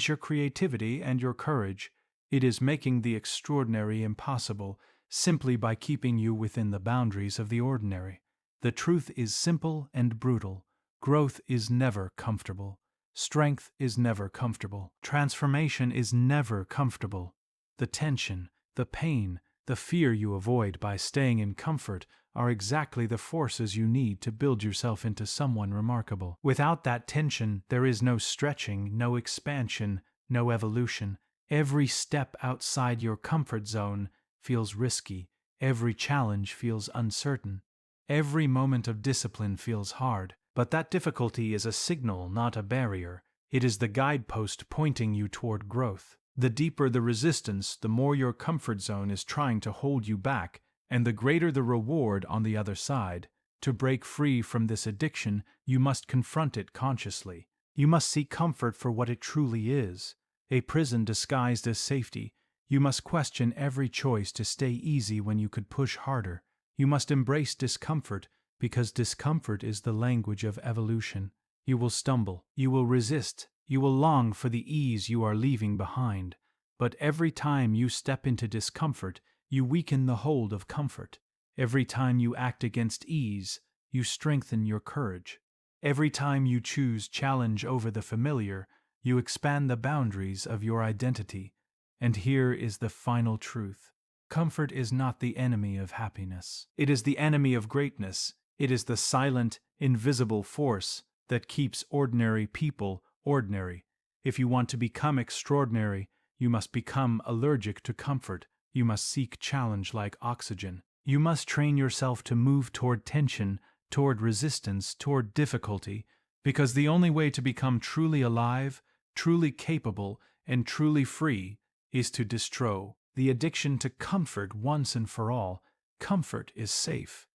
[SPEAKER 1] your creativity, and your courage. It is making the extraordinary impossible simply by keeping you within the boundaries of the ordinary. The truth is simple and brutal. Growth is never comfortable. Strength is never comfortable. Transformation is never comfortable. The tension, the pain, the fear you avoid by staying in comfort are exactly the forces you need to build yourself into someone remarkable. Without that tension, there is no stretching, no expansion, no evolution. Every step outside your comfort zone feels risky. Every challenge feels uncertain. Every moment of discipline feels hard. But that difficulty is a signal, not a barrier. It is the guidepost pointing you toward growth. The deeper the resistance, the more your comfort zone is trying to hold you back, and the greater the reward on the other side. To break free from this addiction, you must confront it consciously. You must see comfort for what it truly is, a prison disguised as safety. You must question every choice to stay easy when you could push harder. You must embrace discomfort, because discomfort is the language of evolution. You will stumble, you will resist, you will long for the ease you are leaving behind. But every time you step into discomfort, you weaken the hold of comfort. Every time you act against ease, you strengthen your courage. Every time you choose challenge over the familiar, you expand the boundaries of your identity. And here is the final truth. Comfort is not the enemy of happiness. It is the enemy of greatness. It is the silent, invisible force that keeps ordinary people ordinary. If you want to become extraordinary, you must become allergic to comfort. You must seek challenge like oxygen. You must train yourself to move toward tension, toward resistance, toward difficulty, because the only way to become truly alive, truly capable, and truly free is to destroy the addiction to comfort once and for all. Comfort is safe.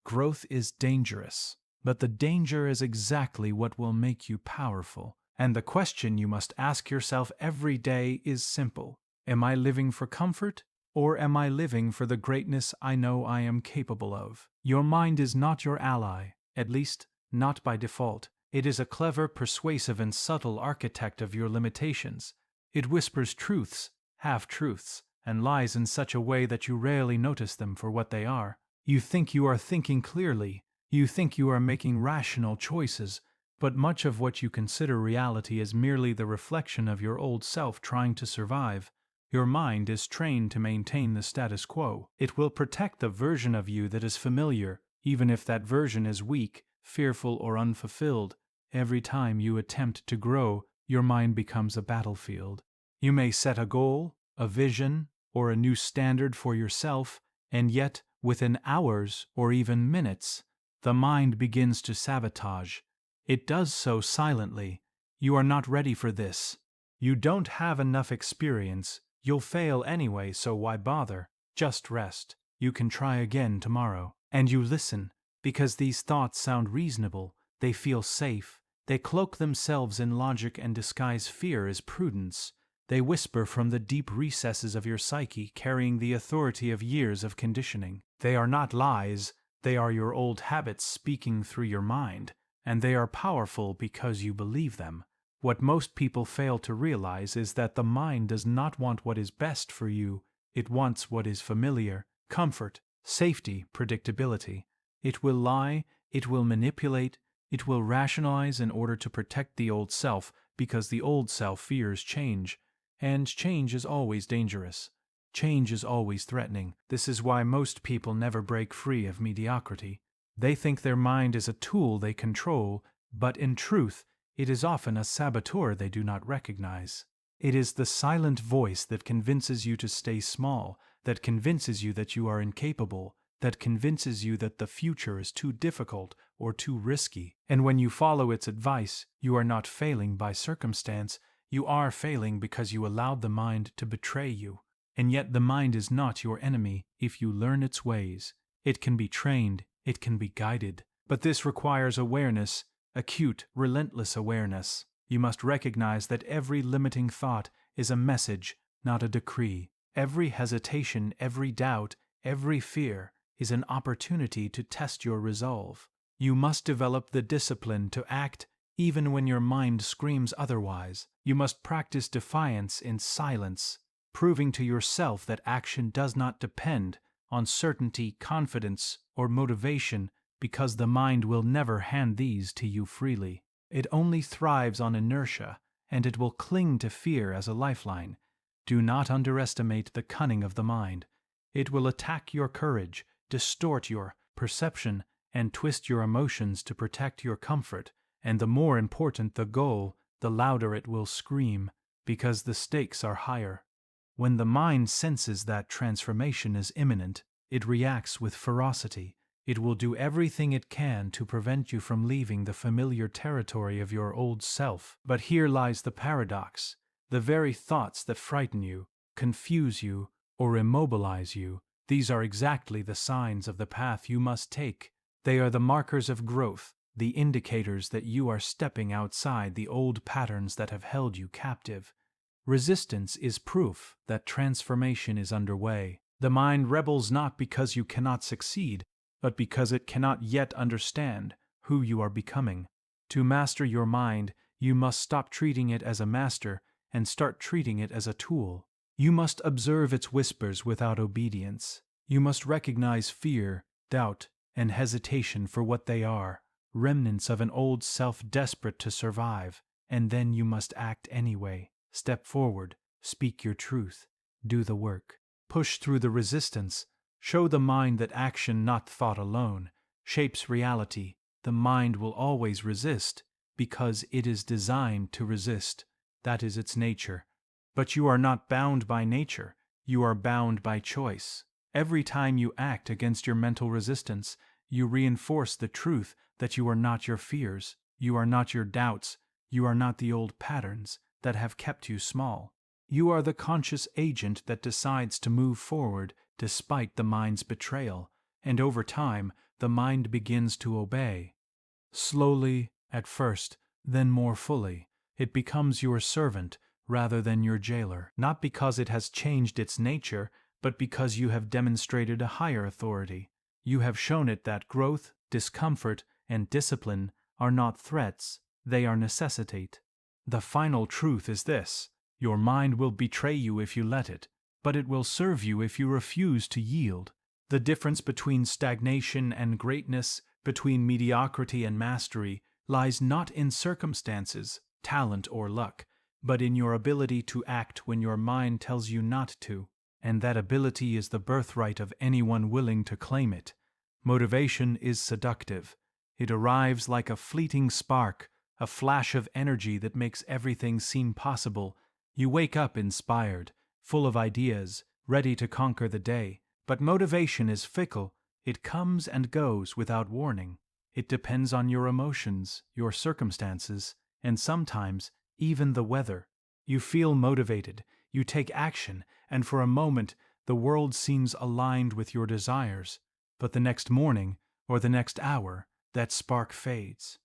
[SPEAKER 1] Growth is dangerous, but the danger is exactly what will make you powerful. And the question you must ask yourself every day is simple. Am I living for comfort, or am I living for the greatness I know I am capable of? Your mind is not your ally, at least not by default. It is a clever, persuasive, and subtle architect of your limitations. It whispers truths, half-truths, and lies in such a way that you rarely notice them for what they are. You think you are thinking clearly. You think you are making rational choices, but much of what you consider reality is merely the reflection of your old self trying to survive. Your mind is trained to maintain the status quo. It will protect the version of you that is familiar, even if that version is weak, fearful, or unfulfilled. Every time you attempt to grow, your mind becomes a battlefield. You may set a goal, a vision, or a new standard for yourself, and yet, within hours or even minutes, the mind begins to sabotage. It does so silently. You are not ready for this. You don't have enough experience. You'll fail anyway, so why bother? Just rest. You can try again tomorrow. And you listen, because these thoughts sound reasonable, they feel safe, they cloak themselves in logic and disguise fear as prudence. They whisper from the deep recesses of your psyche, carrying the authority of years of conditioning. They are not lies, they are your old habits speaking through your mind, and they are powerful because you believe them. What most people fail to realize is that the mind does not want what is best for you, it wants what is familiar, comfort, safety, predictability. It will lie, it will manipulate, it will rationalize in order to protect the old self, because the old self fears change. And change is always dangerous. Change is always threatening. This is why most people never break free of mediocrity. They think their mind is a tool they control, but in truth, it is often a saboteur they do not recognize. It is the silent voice that convinces you to stay small, that convinces you that you are incapable, that convinces you that the future is too difficult or too risky. And when you follow its advice, you are not failing by circumstance, you are failing because you allowed the mind to betray you. And yet the mind is not your enemy if you learn its ways. It can be trained, it can be guided. But this requires awareness, acute, relentless awareness. You must recognize that every limiting thought is a message, not a decree. Every hesitation, every doubt, every fear is an opportunity to test your resolve. You must develop the discipline to act even when your mind screams otherwise. You must practice defiance in silence, proving to yourself that action does not depend on certainty, confidence, or motivation, because the mind will never hand these to you freely. It only thrives on inertia, and it will cling to fear as a lifeline. Do not underestimate the cunning of the mind. It will attack your courage, distort your perception, and twist your emotions to protect your comfort. And the more important the goal, the louder it will scream, because the stakes are higher. When the mind senses that transformation is imminent, it reacts with ferocity. It will do everything it can to prevent you from leaving the familiar territory of your old self. But here lies the paradox. The very thoughts that frighten you, confuse you, or immobilize you, these are exactly the signs of the path you must take. They are the markers of growth, the indicators that you are stepping outside the old patterns that have held you captive. Resistance is proof that transformation is underway. The mind rebels not because you cannot succeed, but because it cannot yet understand who you are becoming. To master your mind, you must stop treating it as a master and start treating it as a tool. You must observe its whispers without obedience. You must recognize fear, doubt, and hesitation for what they are, remnants of an old self desperate to survive, and then you must act anyway. Step forward, speak your truth, do the work. Push through the resistance, show the mind that action, not thought alone, shapes reality. The mind will always resist, because it is designed to resist. That is its nature. But you are not bound by nature, you are bound by choice. Every time you act against your mental resistance, you reinforce the truth that you are not your fears, you are not your doubts, you are not the old patterns that have kept you small. You are the conscious agent that decides to move forward despite the mind's betrayal, and over time, the mind begins to obey. Slowly, at first, then more fully, it becomes your servant rather than your jailer, not because it has changed its nature, but because you have demonstrated a higher authority. You have shown it that growth, discomfort, and discipline are not threats, they are necessitate. The final truth is this: your mind will betray you if you let it, but it will serve you if you refuse to yield. The difference between stagnation and greatness, between mediocrity and mastery, lies not in circumstances, talent, or luck, but in your ability to act when your mind tells you not to, and that ability is the birthright of anyone willing to claim it. Motivation is seductive. It arrives like a fleeting spark, a flash of energy that makes everything seem possible. You wake up inspired, full of ideas, ready to conquer the day. But motivation is fickle. It comes and goes without warning. It depends on your emotions, your circumstances, and sometimes even the weather. You feel motivated, you take action, and for a moment the world seems aligned with your desires, but the next morning, or the next hour, that spark fades.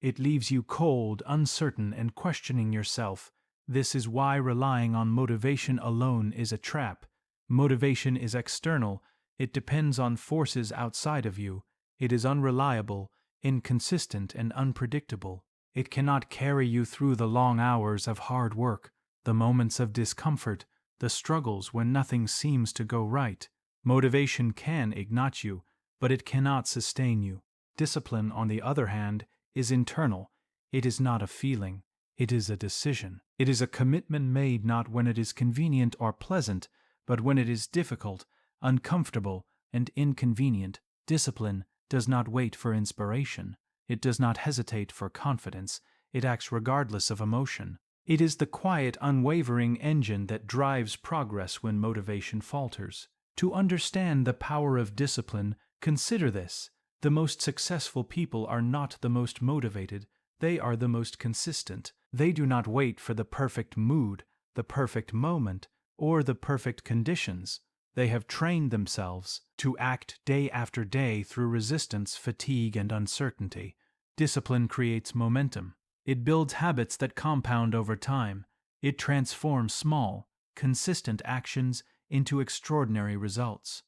[SPEAKER 1] It leaves you cold, uncertain, and questioning yourself. This is why relying on motivation alone is a trap. Motivation is external, it depends on forces outside of you. It is unreliable, inconsistent, and unpredictable. It cannot carry you through the long hours of hard work, the moments of discomfort, the struggles when nothing seems to go right. Motivation can ignite you, but it cannot sustain you. Discipline, on the other hand, is internal. It is not a feeling. It is a decision. It is a commitment made not when it is convenient or pleasant, but when it is difficult, uncomfortable, and inconvenient. Discipline does not wait for inspiration. It does not hesitate for confidence. It acts regardless of emotion. It is the quiet, unwavering engine that drives progress when motivation falters. To understand the power of discipline, consider this. The most successful people are not the most motivated. They are the most consistent. They do not wait for the perfect mood, the perfect moment, or the perfect conditions. They have trained themselves to act day after day through resistance, fatigue, and uncertainty. Discipline creates momentum. It builds habits that compound over time. It transforms small, consistent actions into extraordinary results.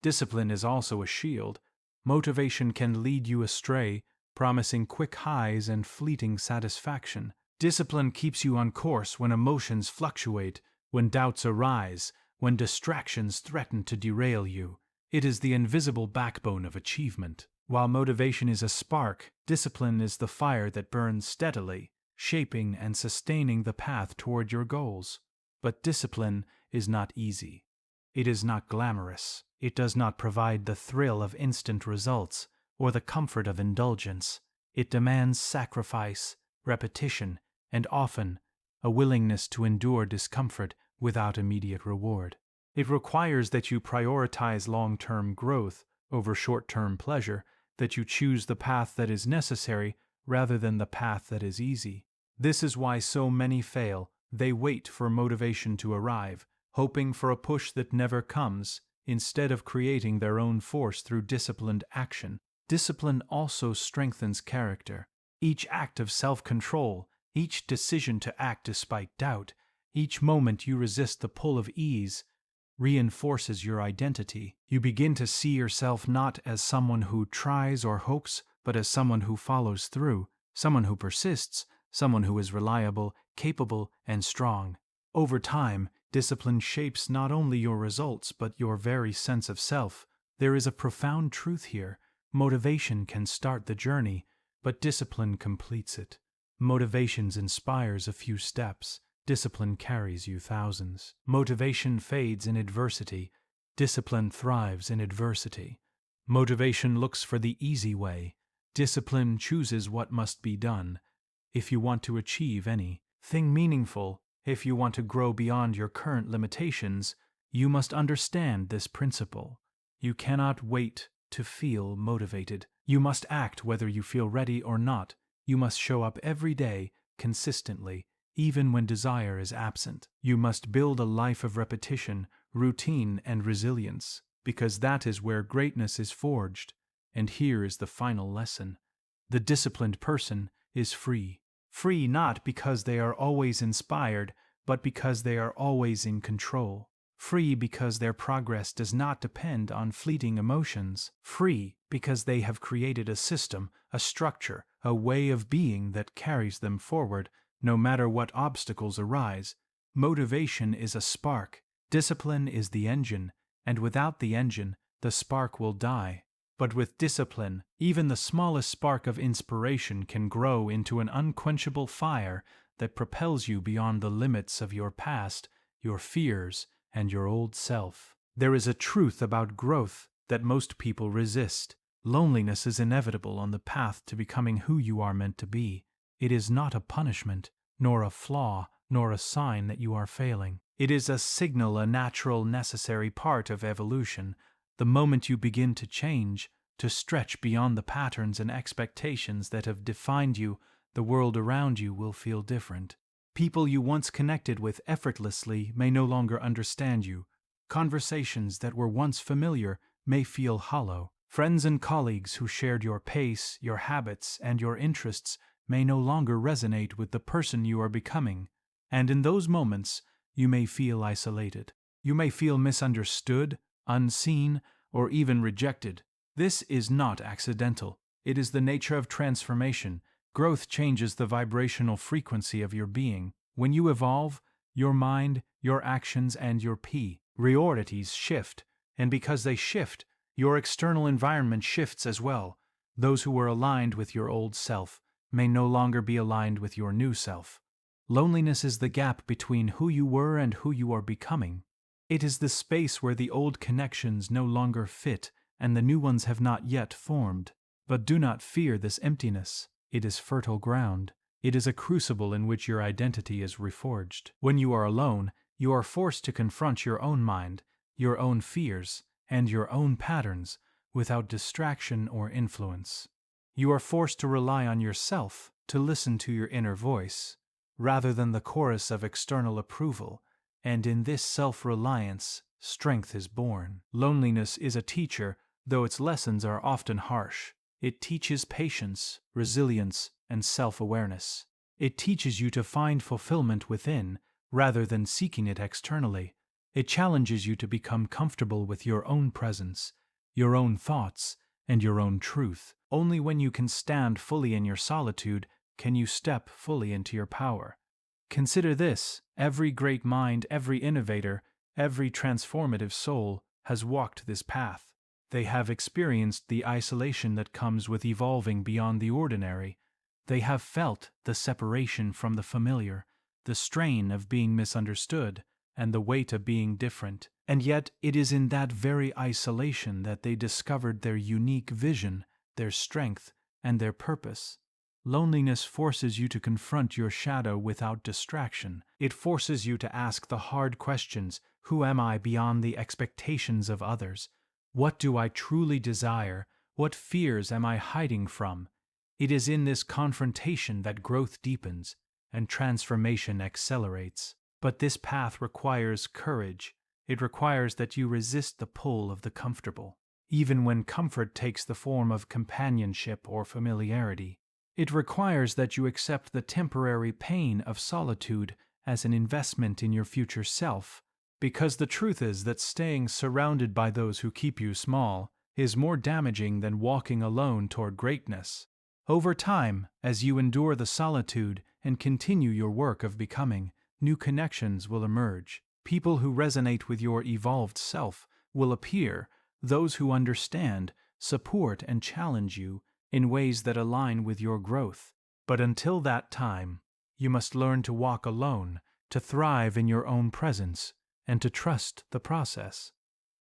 [SPEAKER 1] Discipline is also a shield. Motivation can lead you astray, promising quick highs and fleeting satisfaction. Discipline keeps you on course when emotions fluctuate, when doubts arise, when distractions threaten to derail you. It is the invisible backbone of achievement. While motivation is a spark, discipline is the fire that burns steadily, shaping and sustaining the path toward your goals. But discipline is not easy. It is not glamorous. It does not provide the thrill of instant results or the comfort of indulgence. It demands sacrifice, repetition, and often a willingness to endure discomfort without immediate reward. It requires that you prioritize long-term growth over short-term pleasure, that you choose the path that is necessary rather than the path that is easy. This is why so many fail. They wait for motivation to arrive, hoping for a push that never comes, instead of creating their own force through disciplined action. Discipline also strengthens character. Each act of self-control, each decision to act despite doubt, each moment you resist the pull of ease, reinforces your identity. You begin to see yourself not as someone who tries or hopes, but as someone who follows through, someone who persists, someone who is reliable, capable, and strong. Over time, discipline shapes not only your results, but your very sense of self. There is a profound truth here. Motivation can start the journey, but discipline completes it. Motivation inspires a few steps. Discipline carries you thousands. Motivation fades in adversity. Discipline thrives in adversity. Motivation looks for the easy way. Discipline chooses what must be done. If you want to achieve anything meaningful, if you want to grow beyond your current limitations, you must understand this principle. You cannot wait to feel motivated. You must act whether you feel ready or not. You must show up every day, consistently, even when desire is absent. You must build a life of repetition, routine, and resilience, because that is where greatness is forged. And here is the final lesson. The disciplined person is free. Free not because they are always inspired, but because they are always in control. Free because their progress does not depend on fleeting emotions. Free because they have created a system, a structure, a way of being that carries them forward, no matter what obstacles arise. Motivation is a spark. Discipline is the engine, and without the engine, the spark will die. But with discipline, even the smallest spark of inspiration can grow into an unquenchable fire that propels you beyond the limits of your past, your fears, and your old self. There is a truth about growth that most people resist. Loneliness is inevitable on the path to becoming who you are meant to be. It is not a punishment, nor a flaw, nor a sign that you are failing. It is a signal, a natural, necessary part of evolution. The moment you begin to change, to stretch beyond the patterns and expectations that have defined you, the world around you will feel different. People you once connected with effortlessly may no longer understand you. Conversations that were once familiar may feel hollow. Friends and colleagues who shared your pace, your habits, and your interests may no longer resonate with the person you are becoming. And in those moments, you may feel isolated. You may feel misunderstood, unseen, or even rejected. This is not accidental. It is the nature of transformation. Growth changes the vibrational frequency of your being. When you evolve, your mind, your actions, and your priorities shift, and because they shift, your external environment shifts as well. Those who were aligned with your old self may no longer be aligned with your new self. Loneliness is the gap between who you were and who you are becoming. It is the space where the old connections no longer fit and the new ones have not yet formed. But do not fear this emptiness. It is fertile ground. It is a crucible in which your identity is reforged. When you are alone, you are forced to confront your own mind, your own fears, and your own patterns without distraction or influence. You are forced to rely on yourself, to listen to your inner voice, rather than the chorus of external approval, and in this self-reliance, strength is born. Loneliness is a teacher, though its lessons are often harsh. It teaches patience, resilience, and self-awareness. It teaches you to find fulfillment within, rather than seeking it externally. It challenges you to become comfortable with your own presence, your own thoughts, and your own truth. Only when you can stand fully in your solitude can you step fully into your power. Consider this: every great mind, every innovator, every transformative soul has walked this path. They have experienced the isolation that comes with evolving beyond the ordinary. They have felt the separation from the familiar, the strain of being misunderstood, and the weight of being different. And yet it is in that very isolation that they discovered their unique vision, their strength, and their purpose. Loneliness forces you to confront your shadow without distraction. It forces you to ask the hard questions: who am I beyond the expectations of others? What do I truly desire? What fears am I hiding from? It is in this confrontation that growth deepens and transformation accelerates. But this path requires courage. It requires that you resist the pull of the comfortable, even when comfort takes the form of companionship or familiarity. It requires that you accept the temporary pain of solitude as an investment in your future self, because the truth is that staying surrounded by those who keep you small is more damaging than walking alone toward greatness. Over time, as you endure the solitude and continue your work of becoming, new connections will emerge. People who resonate with your evolved self will appear, those who understand, support, and challenge you in ways that align with your growth. But until that time, you must learn to walk alone, to thrive in your own presence, and to trust the process.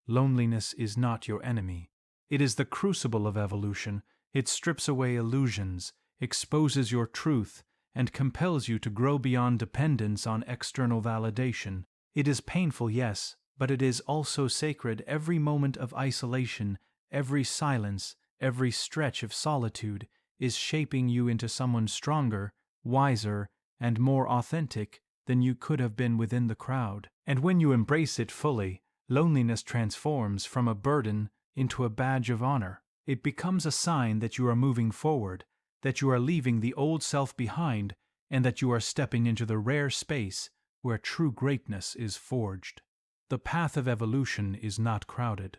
[SPEAKER 1] Loneliness is not your enemy. It is the crucible of evolution. It strips away illusions, exposes your truth, and compels you to grow beyond dependence on external validation. It is painful, yes, but it is also sacred. Every moment of isolation, every silence, every stretch of solitude is shaping you into someone stronger, wiser, and more authentic than you could have been within the crowd. And when you embrace it fully, loneliness transforms from a burden into a badge of honor. It becomes a sign that you are moving forward, that you are leaving the old self behind, and that you are stepping into the rare space where true greatness is forged. The path of evolution is not crowded.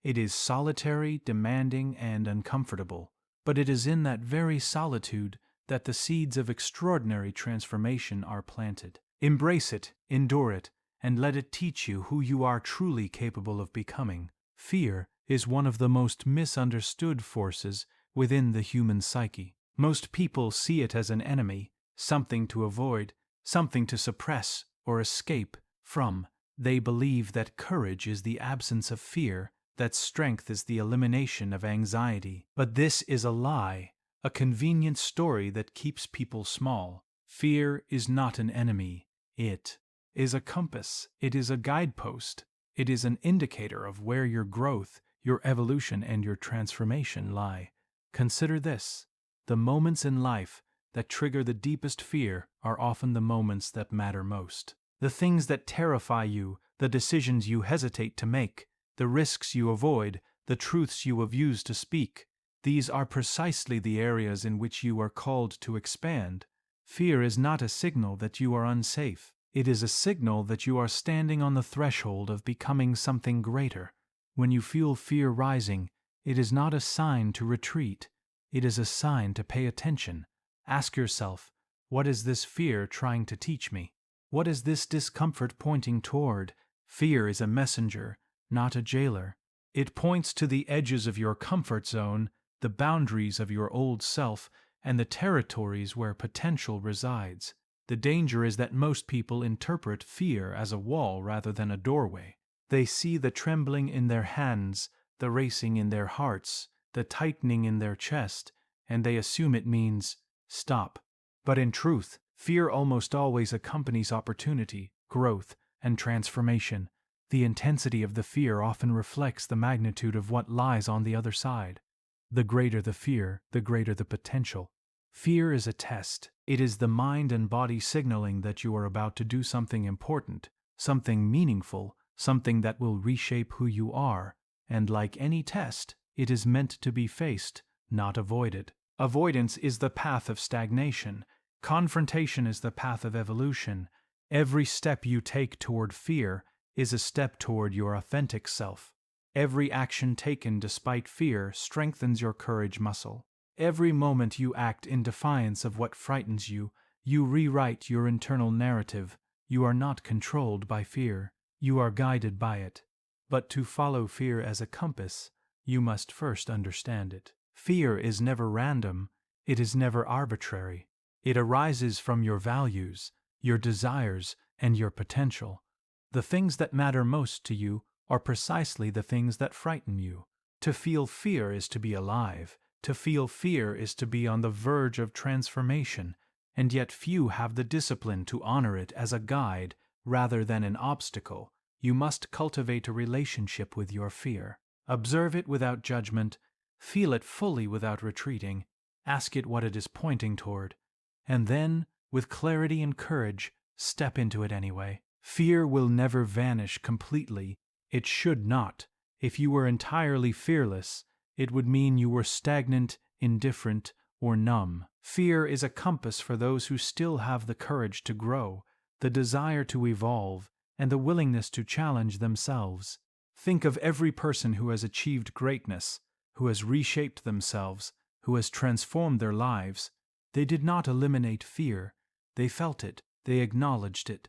[SPEAKER 1] It is solitary, demanding, and uncomfortable, but it is in that very solitude that the seeds of extraordinary transformation are planted. Embrace it, endure it, and let it teach you who you are truly capable of becoming. Fear is one of the most misunderstood forces within the human psyche. Most people see it as an enemy, something to avoid, something to suppress or escape from. They believe that courage is the absence of fear, that strength is the elimination of anxiety. But this is a lie, a convenient story that keeps people small. Fear is not an enemy. It is a compass. It is a guidepost. It is an indicator of where your growth, your evolution, and your transformation lie. Consider this: the moments in life that trigger the deepest fear are often the moments that matter most. The things that terrify you, the decisions you hesitate to make, the risks you avoid, the truths you refuse to speak. These are precisely the areas in which you are called to expand. Fear is not a signal that you are unsafe. It is a signal that you are standing on the threshold of becoming something greater. When you feel fear rising, it is not a sign to retreat. It is a sign to pay attention. Ask yourself, what is this fear trying to teach me? What is this discomfort pointing toward? Fear is a messenger, not a jailer. It points to the edges of your comfort zone, the boundaries of your old self, and the territories where potential resides. The danger is that most people interpret fear as a wall rather than a doorway. They see the trembling in their hands, the racing in their hearts, the tightening in their chest, and they assume it means stop. But in truth, fear almost always accompanies opportunity, growth, and transformation. The intensity of the fear often reflects the magnitude of what lies on the other side. The greater the fear, the greater the potential. Fear is a test. It is the mind and body signaling that you are about to do something important, something meaningful, something that will reshape who you are, and like any test, it is meant to be faced, not avoided. Avoidance is the path of stagnation. Confrontation is the path of evolution. Every step you take toward fear is a step toward your authentic self. Every action taken despite fear strengthens your courage muscle. Every moment you act in defiance of what frightens you, you rewrite your internal narrative. You are not controlled by fear. You are guided by it. But to follow fear as a compass, you must first understand it. Fear is never random. It is never arbitrary. It arises from your values, your desires, and your potential. The things that matter most to you are precisely the things that frighten you. To feel fear is to be alive. To feel fear is to be on the verge of transformation, and yet few have the discipline to honor it as a guide rather than an obstacle. You must cultivate a relationship with your fear. Observe it without judgment, feel it fully without retreating, ask it what it is pointing toward, and then, with clarity and courage, step into it anyway. Fear will never vanish completely. It should not. If you were entirely fearless, it would mean you were stagnant, indifferent, or numb. Fear is a compass for those who still have the courage to grow, the desire to evolve, and the willingness to challenge themselves. Think of every person who has achieved greatness, who has reshaped themselves, who has transformed their lives. They did not eliminate fear. They felt it, they acknowledged it,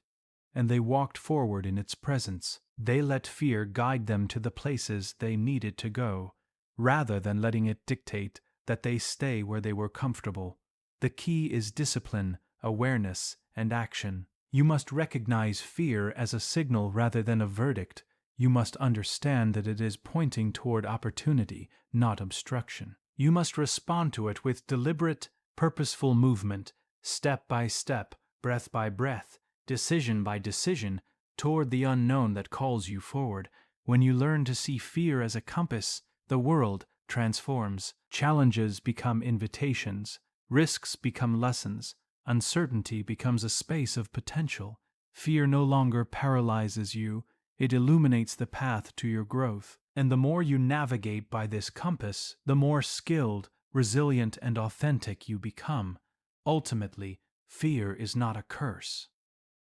[SPEAKER 1] and they walked forward in its presence. They let fear guide them to the places they needed to go, rather than letting it dictate that they stay where they were comfortable. The key is discipline, awareness, and action. You must recognize fear as a signal rather than a verdict. You must understand that it is pointing toward opportunity, not obstruction. You must respond to it with deliberate, purposeful movement, step by step, breath by breath, decision by decision, toward the unknown that calls you forward. When you learn to see fear as a compass, the world transforms. Challenges become invitations. Risks become lessons. Uncertainty becomes a space of potential. Fear no longer paralyzes you. It illuminates the path to your growth. And the more you navigate by this compass, the more skilled, resilient, and authentic you become. Ultimately, fear is not a curse.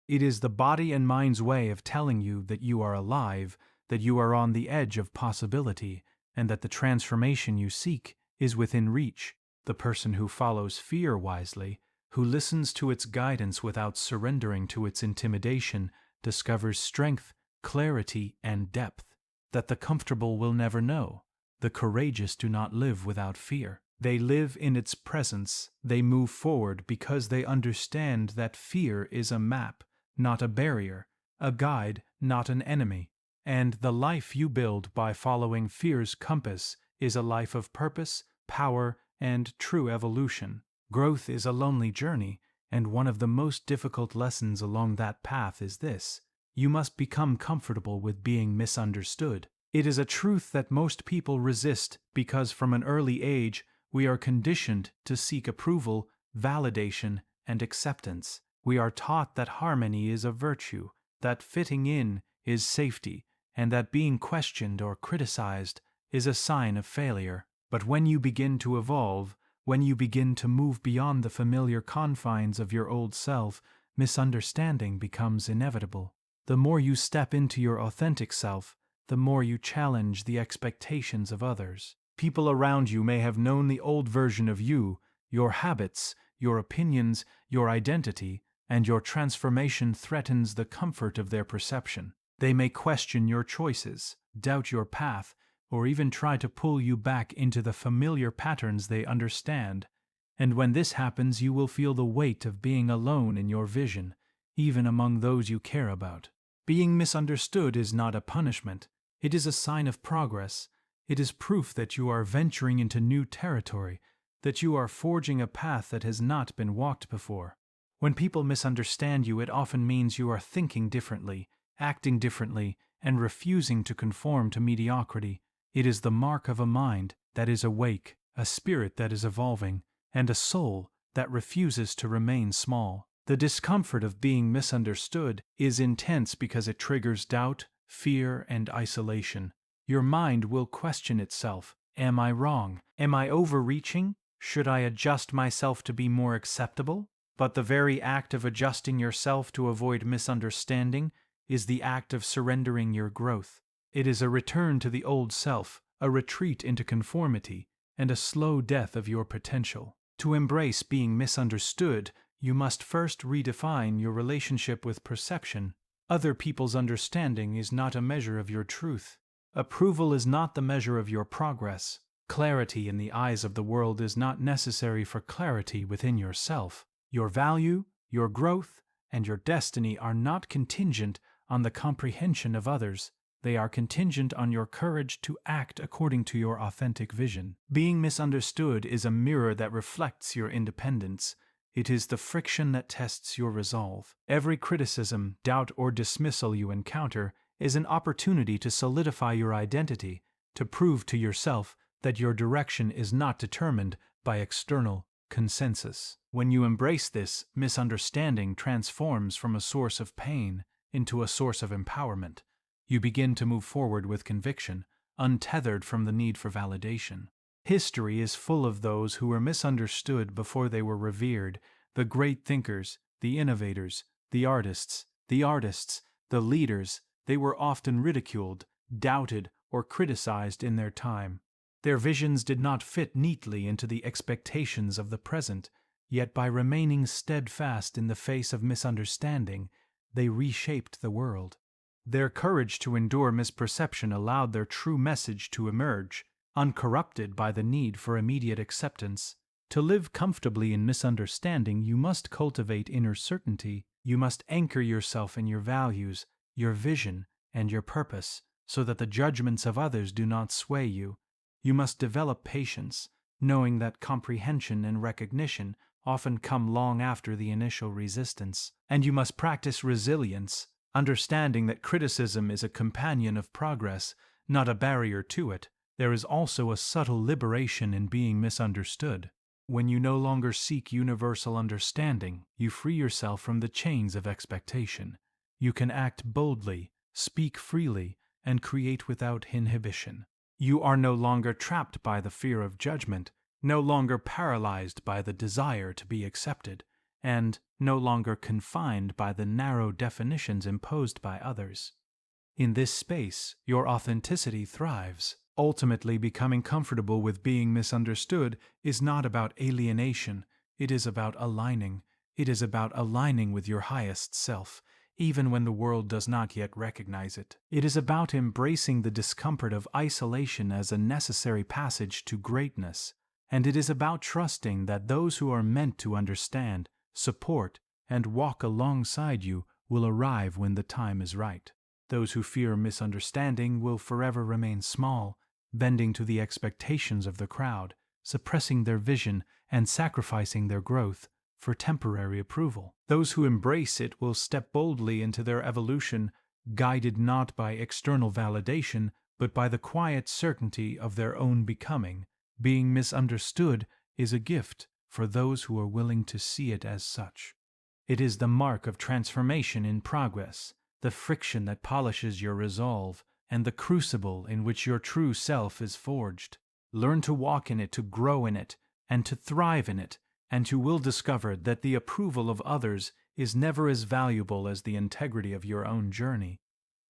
[SPEAKER 1] It is the body and mind's way of telling you that you are alive, that you are on the edge of possibility, and that the transformation you seek is within reach. The person who follows fear wisely, who listens to its guidance without surrendering to its intimidation, discovers strength, clarity, and depth that the comfortable will never know. The courageous do not live without fear. They live in its presence. They move forward because they understand that fear is a map, not a barrier, a guide, not an enemy. And the life you build by following fear's compass is a life of purpose, power, and true evolution. Growth is a lonely journey, and one of the most difficult lessons along that path is this: you must become comfortable with being misunderstood. It is a truth that most people resist because from an early age we are conditioned to seek approval, validation, and acceptance. We are taught that harmony is a virtue, that fitting in is safety, and that being questioned or criticized is a sign of failure. But when you begin to evolve, when you begin to move beyond the familiar confines of your old self, misunderstanding becomes inevitable. The more you step into your authentic self, the more you challenge the expectations of others. People around you may have known the old version of you, your habits, your opinions, your identity, and your transformation threatens the comfort of their perception. They may question your choices, doubt your path, or even try to pull you back into the familiar patterns they understand. And when this happens, you will feel the weight of being alone in your vision, even among those you care about. Being misunderstood is not a punishment. It is a sign of progress. It is proof that you are venturing into new territory, that you are forging a path that has not been walked before. When people misunderstand you, it often means you are thinking differently, acting differently, and refusing to conform to mediocrity. It is the mark of a mind that is awake, a spirit that is evolving, and a soul that refuses to remain small. The discomfort of being misunderstood is intense because it triggers doubt, fear, and isolation. Your mind will question itself. Am I wrong? Am I overreaching? Should I adjust myself to be more acceptable? But the very act of adjusting yourself to avoid misunderstanding is the act of surrendering your growth. It is a return to the old self, a retreat into conformity, and a slow death of your potential. To embrace being misunderstood, you must first redefine your relationship with perception. Other people's understanding is not a measure of your truth. Approval is not the measure of your progress. Clarity in the eyes of the world is not necessary for clarity within yourself. Your value, your growth, and your destiny are not contingent on the comprehension of others. They are contingent on your courage to act according to your authentic vision. Being misunderstood is a mirror that reflects your independence. It is the friction that tests your resolve. Every criticism, doubt, or dismissal you encounter is an opportunity to solidify your identity, to prove to yourself that your direction is not determined by external consensus. When you embrace this, misunderstanding transforms from a source of pain into a source of empowerment. You begin to move forward with conviction, untethered from the need for validation. History is full of those who were misunderstood before they were revered. The great thinkers, the innovators, the artists, the leaders, they were often ridiculed, doubted, or criticized in their time. Their visions did not fit neatly into the expectations of the present, yet by remaining steadfast in the face of misunderstanding, they reshaped the world. Their courage to endure misperception allowed their true message to emerge, uncorrupted by the need for immediate acceptance. To live comfortably in misunderstanding, you must cultivate inner certainty. You must anchor yourself in your values, your vision, and your purpose, so that the judgments of others do not sway you. You must develop patience, knowing that comprehension and recognition often come long after the initial resistance. And you must practice resilience, understanding that criticism is a companion of progress, not a barrier to it. There is also a subtle liberation in being misunderstood. When you no longer seek universal understanding, you free yourself from the chains of expectation. You can act boldly, speak freely, and create without inhibition. You are no longer trapped by the fear of judgment, no longer paralyzed by the desire to be accepted, and no longer confined by the narrow definitions imposed by others. In this space, your authenticity thrives. Ultimately, becoming comfortable with being misunderstood is not about alienation, it is about aligning. It is about aligning with your highest self, even when the world does not yet recognize it. It is about embracing the discomfort of isolation as a necessary passage to greatness. And it is about trusting that those who are meant to understand, support, and walk alongside you will arrive when the time is right. Those who fear misunderstanding will forever remain small, bending to the expectations of the crowd, suppressing their vision and sacrificing their growth for temporary approval. Those who embrace it will step boldly into their evolution, guided not by external validation, but by the quiet certainty of their own becoming. Being misunderstood is a gift for those who are willing to see it as such. It is the mark of transformation in progress, the the friction that polishes your resolve, and the crucible in which your true self is forged. Learn to walk in it, to grow in it, and to thrive in it, and you will discover that the approval of others is never as valuable as the integrity of your own journey.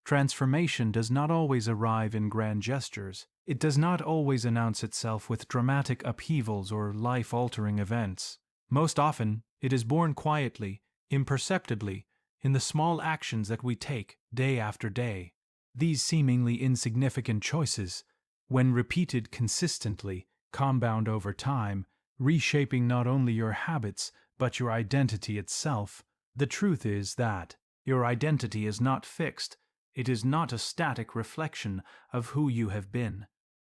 [SPEAKER 1] Transformation does not always arrive in grand gestures. It does not always announce itself with dramatic upheavals or life-altering events. Most often, it is born quietly, imperceptibly, in the small actions that we take day after day. These seemingly insignificant choices, when repeated consistently, compound over time, reshaping not only your habits but your identity itself. The truth is that your identity is not fixed. It is not a static reflection of who you have been.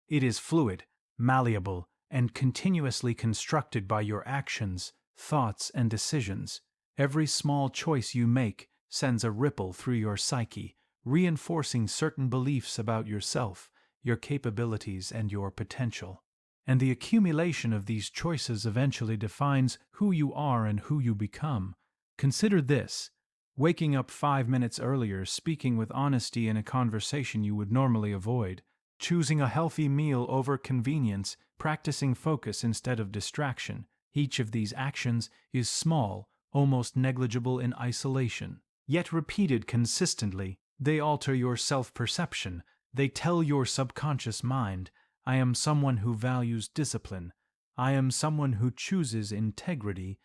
[SPEAKER 1] It is fluid, malleable, and continuously constructed by your actions, thoughts, and decisions. Every small choice you make sends a ripple through your psyche, reinforcing certain beliefs about yourself, your capabilities, and your potential. And the accumulation of these choices eventually defines who you are and who you become. Consider this: waking up 5 minutes earlier, speaking with honesty in a conversation you would normally avoid, choosing a healthy meal over convenience, practicing focus instead of distraction. Each of these actions is small, almost negligible in isolation. Yet repeated consistently, they alter your self-perception. They tell your subconscious mind, I am someone who values discipline. I am someone who chooses integrity.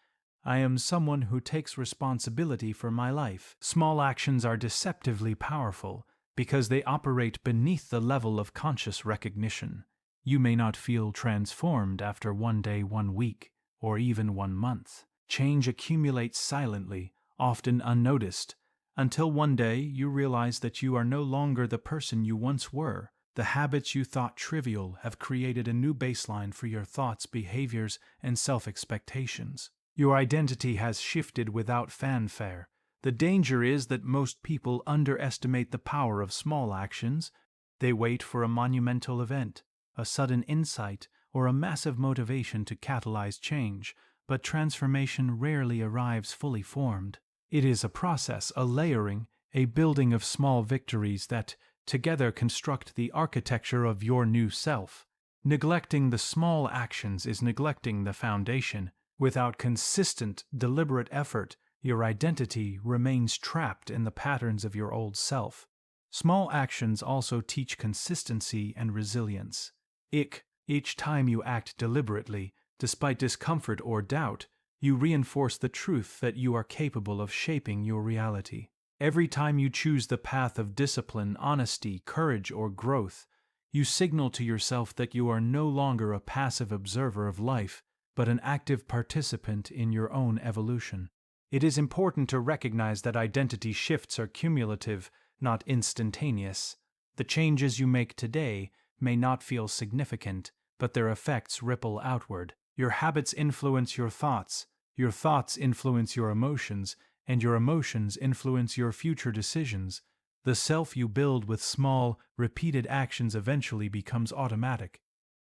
[SPEAKER 1] I am someone who takes responsibility for my life. Small actions are deceptively powerful because they operate beneath the level of conscious recognition. You may not feel transformed after one day, 1 week, or even 1 month. Change accumulates silently, often unnoticed, until one day you realize that you are no longer the person you once were. The habits you thought trivial have created a new baseline for your thoughts, behaviors, and self-expectations. Your identity has shifted without fanfare. The danger is that most people underestimate the power of small actions. They wait for a monumental event, a sudden insight, or a massive motivation to catalyze change, but transformation rarely arrives fully formed. It is a process, a layering, a building of small victories that together construct the architecture of your new self. Neglecting the small actions is neglecting the foundation. Without consistent, deliberate effort, your identity remains trapped in the patterns of your old self. Small actions also teach consistency and resilience. Each time you act deliberately, despite discomfort or doubt, you reinforce the truth that you are capable of shaping your reality. Every time you choose the path of discipline, honesty, courage, or growth, you signal to yourself that you are no longer a passive observer of life, but an active participant in your own evolution. It is important to recognize that identity shifts are cumulative, not instantaneous. The changes you make today may not feel significant, but their effects ripple outward. Your habits influence your thoughts influence your emotions, and your emotions influence your future decisions. The self you build with small, repeated actions eventually becomes automatic.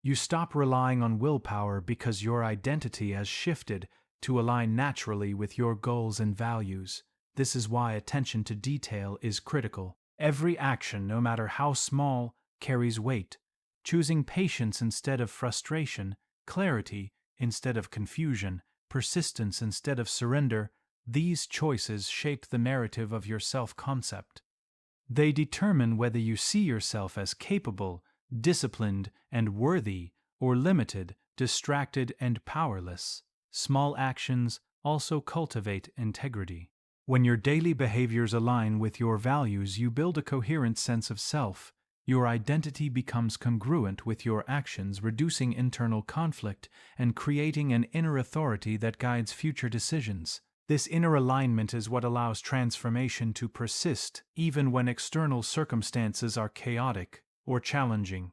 [SPEAKER 1] You stop relying on willpower because your identity has shifted to align naturally with your goals and values. This is why attention to detail is critical. Every action, no matter how small, carries weight. Choosing patience instead of frustration, clarity instead of confusion, persistence instead of surrender, these choices shape the narrative of your self-concept. They determine whether you see yourself as capable, disciplined, and worthy, or limited, distracted, and powerless. Small actions also cultivate integrity. When your daily behaviors align with your values, you build a coherent sense of self. Your identity becomes congruent with your actions, reducing internal conflict and creating an inner authority that guides future decisions. This inner alignment is what allows transformation to persist even when external circumstances are chaotic or challenging.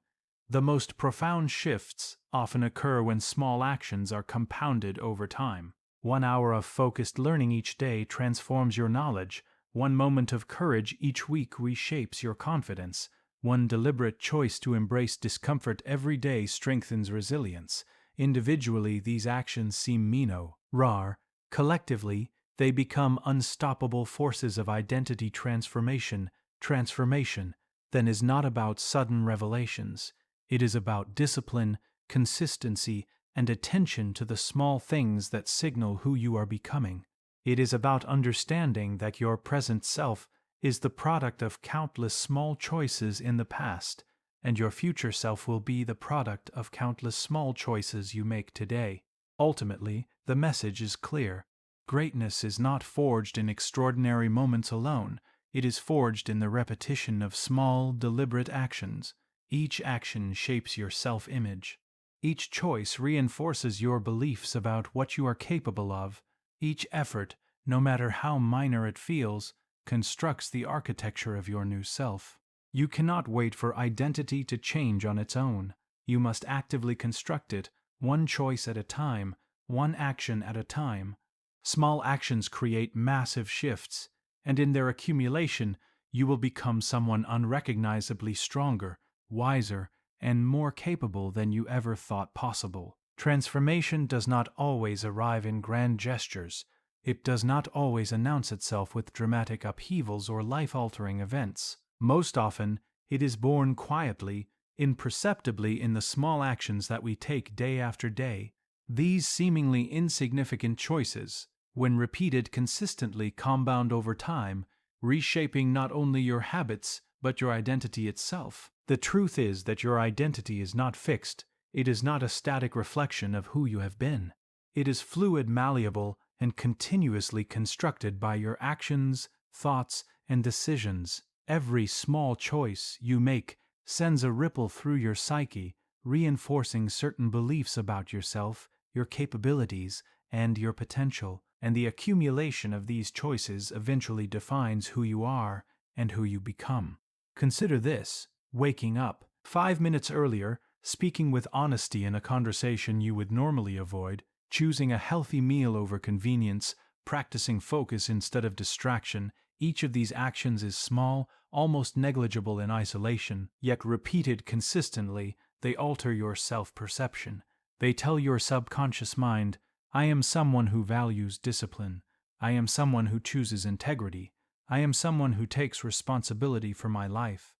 [SPEAKER 1] The most profound shifts often occur when small actions are compounded over time. 1 hour of focused learning each day transforms your knowledge. 1 moment of courage each week reshapes your confidence. 1 deliberate choice to embrace discomfort every day strengthens resilience. Individually, these actions seem minor, rare. Collectively, They become unstoppable forces of identity transformation. Transformation, then, is not about sudden revelations. It is about discipline, consistency, and attention to the small things that signal who you are becoming. It is about understanding that your present self is the product of countless small choices in the past, and your future self will be the product of countless small choices you make today. Ultimately, the message is clear. Greatness is not forged in extraordinary moments alone. It is forged in the repetition of small, deliberate actions. Each action shapes your self-image. Each choice reinforces your beliefs about what you are capable of. Each effort, no matter how minor it feels, constructs the architecture of your new self. You cannot wait for identity to change on its own. You must actively construct it, one choice at a time, one action at a time. Small actions create massive shifts, and in their accumulation, you will become someone unrecognizably stronger, wiser, and more capable than you ever thought possible. Transformation does not always arrive in grand gestures. It does not always announce itself with dramatic upheavals or life-altering events. Most often, it is born quietly, imperceptibly in the small actions that we take day after day. These seemingly insignificant choices, when repeated consistently, compound over time, reshaping not only your habits but your identity itself. The truth is that your identity is not fixed. It is not a static reflection of who you have been. It is fluid, malleable, and continuously constructed by your actions, thoughts, and decisions. Every small choice you make sends a ripple through your psyche, reinforcing certain beliefs about yourself, your capabilities, and your potential. And the accumulation of these choices eventually defines who you are and who you become. Consider this: waking up 5 minutes earlier, speaking with honesty in a conversation you would normally avoid, choosing a healthy meal over convenience, practicing focus instead of distraction. Each of these actions is small, almost negligible in isolation, yet repeated consistently, they alter your self-perception. They tell your subconscious mind, I am someone who values discipline. I am someone who chooses integrity. I am someone who takes responsibility for my life.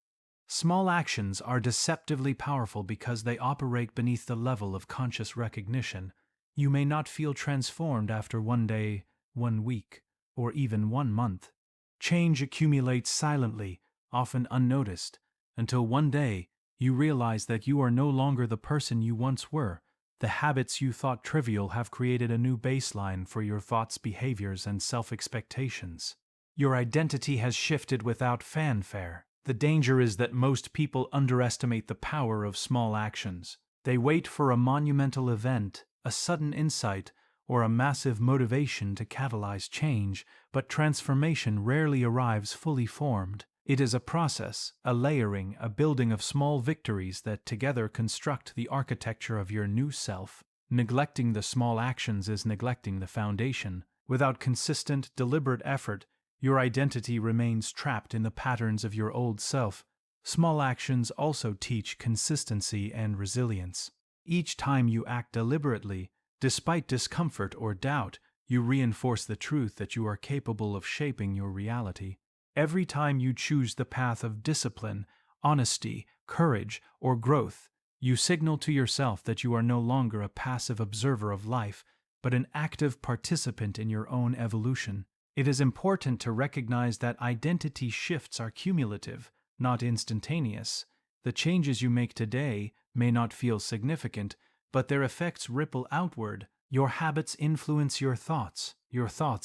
[SPEAKER 1] Small actions are deceptively powerful because they operate beneath the level of conscious recognition. You may not feel transformed after one day, 1 week, or even 1 month. Change accumulates silently, often unnoticed, until one day you realize that you are no longer the person you once were. The habits you thought trivial have created a new baseline for your thoughts, behaviors, and self-expectations. Your identity has shifted without fanfare. The danger is that most people underestimate the power of small actions. They wait for a monumental event, a sudden insight, or a massive motivation to catalyze change, but transformation rarely arrives fully formed. It is a process, a layering, a building of small victories that together construct the architecture of your new self. Neglecting the small actions is neglecting the foundation. Without consistent, deliberate effort, your identity remains trapped in the patterns of your old self. Small actions also teach consistency and resilience. Each time you act deliberately, despite discomfort or doubt, you reinforce the truth that you are capable of shaping your reality. Every time you choose the path of discipline, honesty, courage, or growth, you signal to yourself that you are no longer a passive observer of life, but an active participant in your own evolution. It is important to recognize that identity shifts are cumulative, not instantaneous. The changes you make today may not feel significant, but their effects ripple outward. Your habits influence your thoughts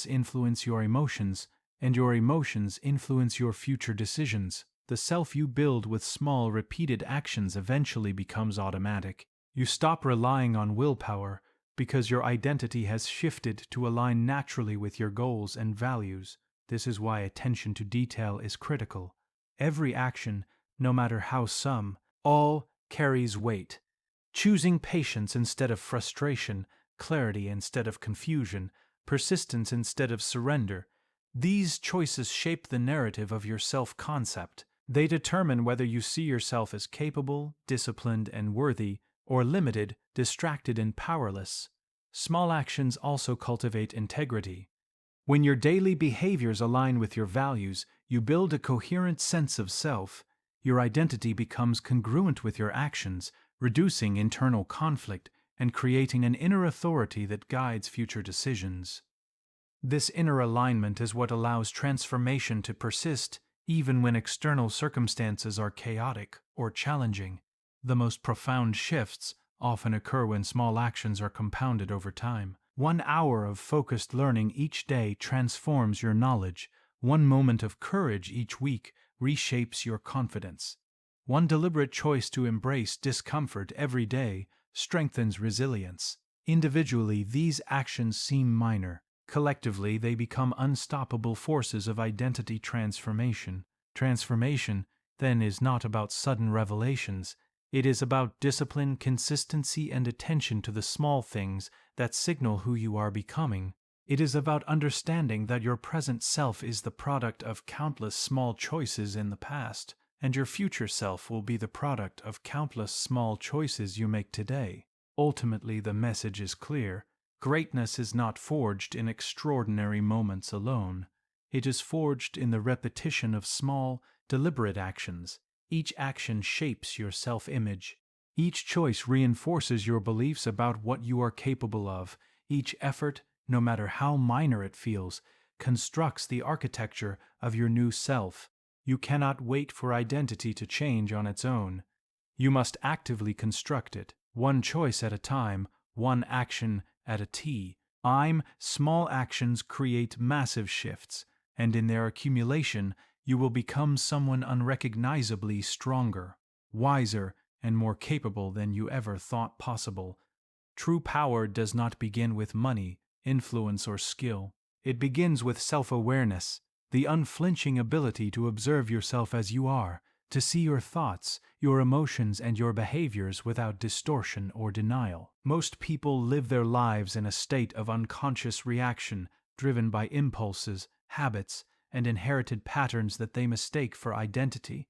[SPEAKER 1] influence your emotions, and your emotions influence your future decisions. The self you build with small, repeated actions eventually becomes automatic. You stop relying on willpower because your identity has shifted to align naturally with your goals and values. This is why attention to detail is critical. Every action, no matter how all carries weight. Choosing patience instead of frustration, clarity instead of confusion, persistence instead of surrender. These choices shape the narrative of your self-concept. They determine whether you see yourself as capable, disciplined, and worthy, or limited, distracted, and powerless. Small actions also cultivate integrity. When your daily behaviors align with your values, you build a coherent sense of self. Your identity becomes congruent with your actions, reducing internal conflict and creating an inner authority that guides future decisions. This inner alignment is what allows transformation to persist even when external circumstances are chaotic or challenging. The most profound shifts often occur when small actions are compounded over time. 1 hour of focused learning each day transforms your knowledge. 1 moment of courage each week reshapes your confidence. 1 deliberate choice to embrace discomfort every day strengthens resilience. Individually, these actions seem minor. Collectively, they become unstoppable forces of identity transformation. Transformation, then, is not about sudden revelations. It is about discipline, consistency, and attention to the small things that signal who you are becoming. It is about understanding that your present self is the product of countless small choices in the past, and your future self will be the product of countless small choices you make today. Ultimately, the message is clear. Greatness is not forged in extraordinary moments alone. It is forged in the repetition of small, deliberate actions. Each action shapes your self-image. Each choice reinforces your beliefs about what you are capable of. Each effort, no matter how minor it feels, constructs the architecture of your new self. You cannot wait for identity to change on its own. You must actively construct it, one choice at a time, one action at a time. Small actions create massive shifts, and in their accumulation, you will become someone unrecognizably stronger, wiser, and more capable than you ever thought possible. True power does not begin with money, influence, or skill. It begins with self-awareness, the unflinching ability to observe yourself as you are, to see your thoughts, your emotions, and your behaviors without distortion or denial. Most people live their lives in a state of unconscious reaction, driven by impulses, habits, and inherited patterns that they mistake for identity.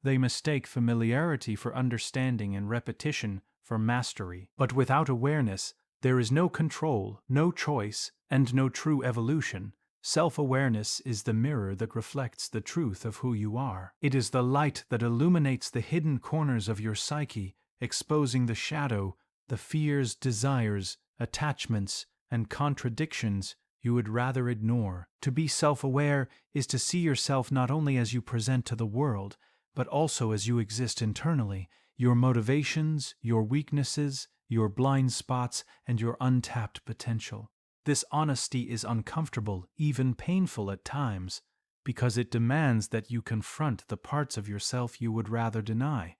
[SPEAKER 1] They mistake familiarity for understanding and repetition for mastery. But without awareness, there is no control, no choice, and no true evolution. Self-awareness is the mirror that reflects the truth of who you are. It is the light that illuminates the hidden corners of your psyche, exposing the shadow, the fears, desires, attachments, and contradictions you would rather ignore. To be self-aware is to see yourself not only as you present to the world, but also as you exist internally, your motivations, your weaknesses, your blind spots, and your untapped potential. This honesty is uncomfortable, even painful at times, because it demands that you confront the parts of yourself you would rather deny.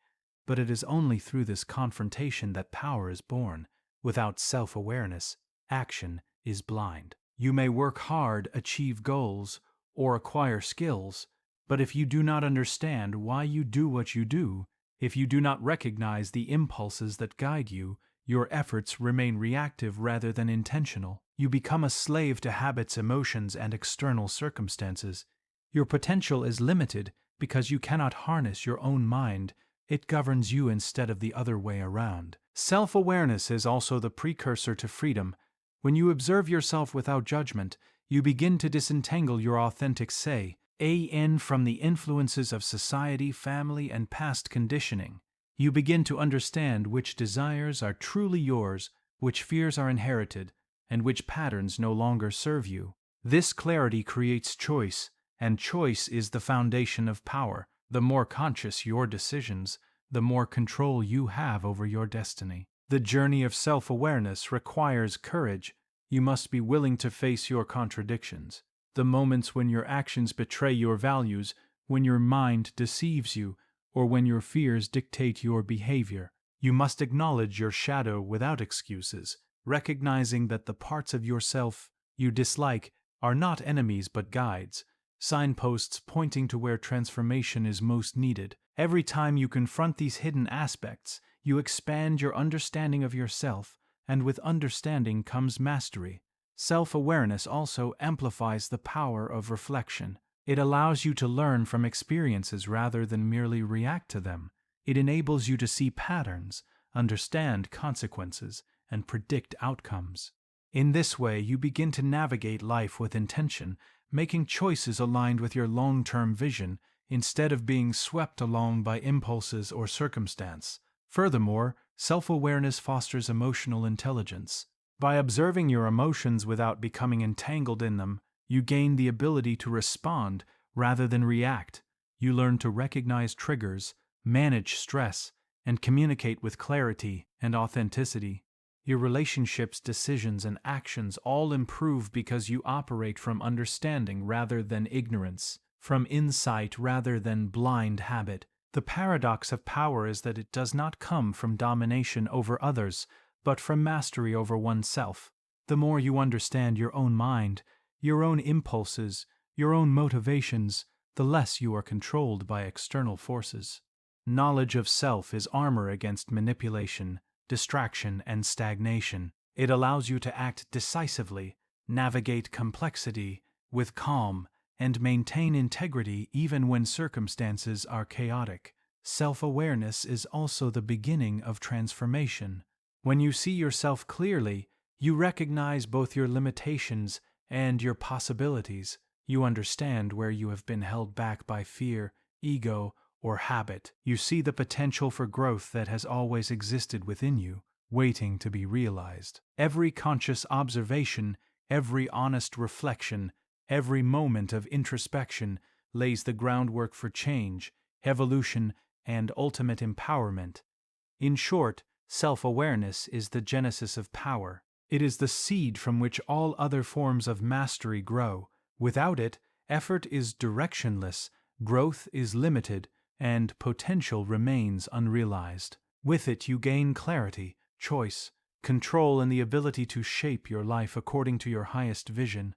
[SPEAKER 1] But it is only through this confrontation that power is born. Without self-awareness, action is blind. You may work hard, achieve goals, or acquire skills, but if you do not understand why you do what you do, if you do not recognize the impulses that guide you, your efforts remain reactive rather than intentional. You become a slave to habits, emotions, and external circumstances. Your potential is limited because you cannot harness your own mind. It governs you instead of the other way around. Self-awareness is also the precursor to freedom. When you observe yourself without judgment, you begin to disentangle your authentic from the influences of society, family, and past conditioning. You begin to understand which desires are truly yours, which fears are inherited, and which patterns no longer serve you. This clarity creates choice, and choice is the foundation of power. The more conscious your decisions, the more control you have over your destiny. The journey of self-awareness requires courage. You must be willing to face your contradictions. The moments when your actions betray your values, when your mind deceives you, or when your fears dictate your behavior. You must acknowledge your shadow without excuses, recognizing that the parts of yourself you dislike are not enemies but guides, signposts pointing to where transformation is most needed. Every time you confront these hidden aspects, you expand your understanding of yourself, and with understanding comes mastery. Self-awareness also amplifies the power of reflection. It allows you to learn from experiences rather than merely react to them. It enables you to see patterns, understand consequences, and predict outcomes. In this way, you begin to navigate life with intention, making choices aligned with your long-term vision instead of being swept along by impulses or circumstance. Furthermore, self-awareness fosters emotional intelligence. By observing your emotions without becoming entangled in them, you gain the ability to respond rather than react. You learn to recognize triggers, manage stress, and communicate with clarity and authenticity. Your relationships, decisions, and actions all improve because you operate from understanding rather than ignorance, from insight rather than blind habit. The paradox of power is that it does not come from domination over others, but from mastery over oneself. The more you understand your own mind, your own impulses, your own motivations, the less you are controlled by external forces. Knowledge of self is armor against manipulation, distraction, and stagnation. It allows you to act decisively, navigate complexity with calm, and maintain integrity even when circumstances are chaotic. Self-awareness is also the beginning of transformation. When you see yourself clearly, you recognize both your limitations and your possibilities. You understand where you have been held back by fear, ego, or habit. You see the potential for growth that has always existed within you, waiting to be realized. Every conscious observation, every honest reflection, every moment of introspection lays the groundwork for change, evolution, and ultimate empowerment. In short, self-awareness is the genesis of power. It is the seed from which all other forms of mastery grow. Without it, effort is directionless, growth is limited, and potential remains unrealized. With it, you gain clarity, choice, control, and the ability to shape your life according to your highest vision.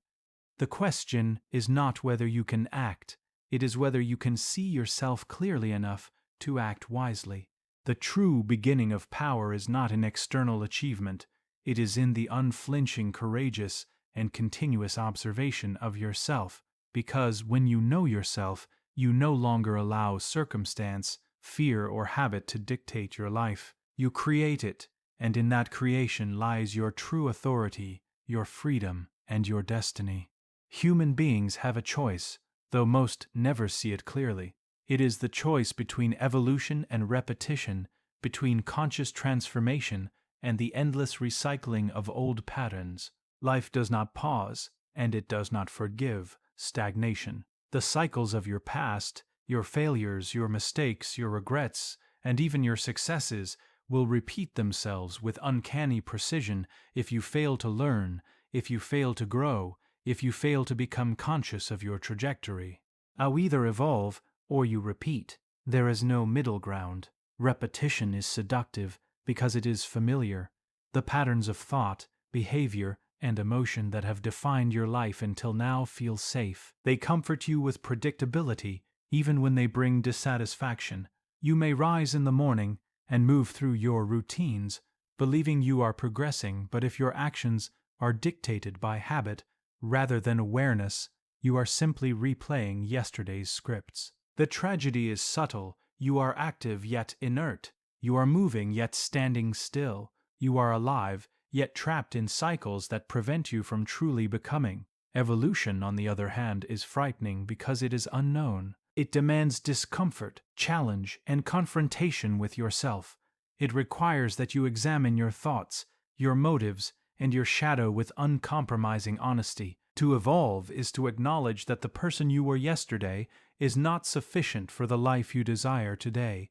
[SPEAKER 1] The question is not whether you can act, it is whether you can see yourself clearly enough to act wisely. The true beginning of power is not in external achievement, it is in the unflinching, courageous, and continuous observation of yourself, because when you know yourself, you no longer allow circumstance, fear, or habit to dictate your life. You create it, and in that creation lies your true authority, your freedom, and your destiny. Human beings have a choice, though most never see it clearly. It is the choice between evolution and repetition, between conscious transformation and the endless recycling of old patterns. Life does not pause, and it does not forgive stagnation. The cycles of your past, your failures, your mistakes, your regrets, and even your successes will repeat themselves with uncanny precision if you fail to learn, if you fail to grow, if you fail to become conscious of your trajectory. You either evolve or you repeat. There is no middle ground. Repetition is seductive because it is familiar. The patterns of thought, behavior, and emotion that have defined your life until now feel safe. They comfort you with predictability, even when they bring dissatisfaction. You may rise in the morning and move through your routines, believing you are progressing, but if your actions are dictated by habit rather than awareness, you are simply replaying yesterday's scripts. The tragedy is subtle. You are active yet inert. You are moving yet standing still. You are alive yet trapped in cycles that prevent you from truly becoming. Evolution, on the other hand, is frightening because it is unknown. It demands discomfort, challenge, and confrontation with yourself. It requires that you examine your thoughts, your motives, and your shadow with uncompromising honesty. To evolve is to acknowledge that the person you were yesterday is not sufficient for the life you desire today.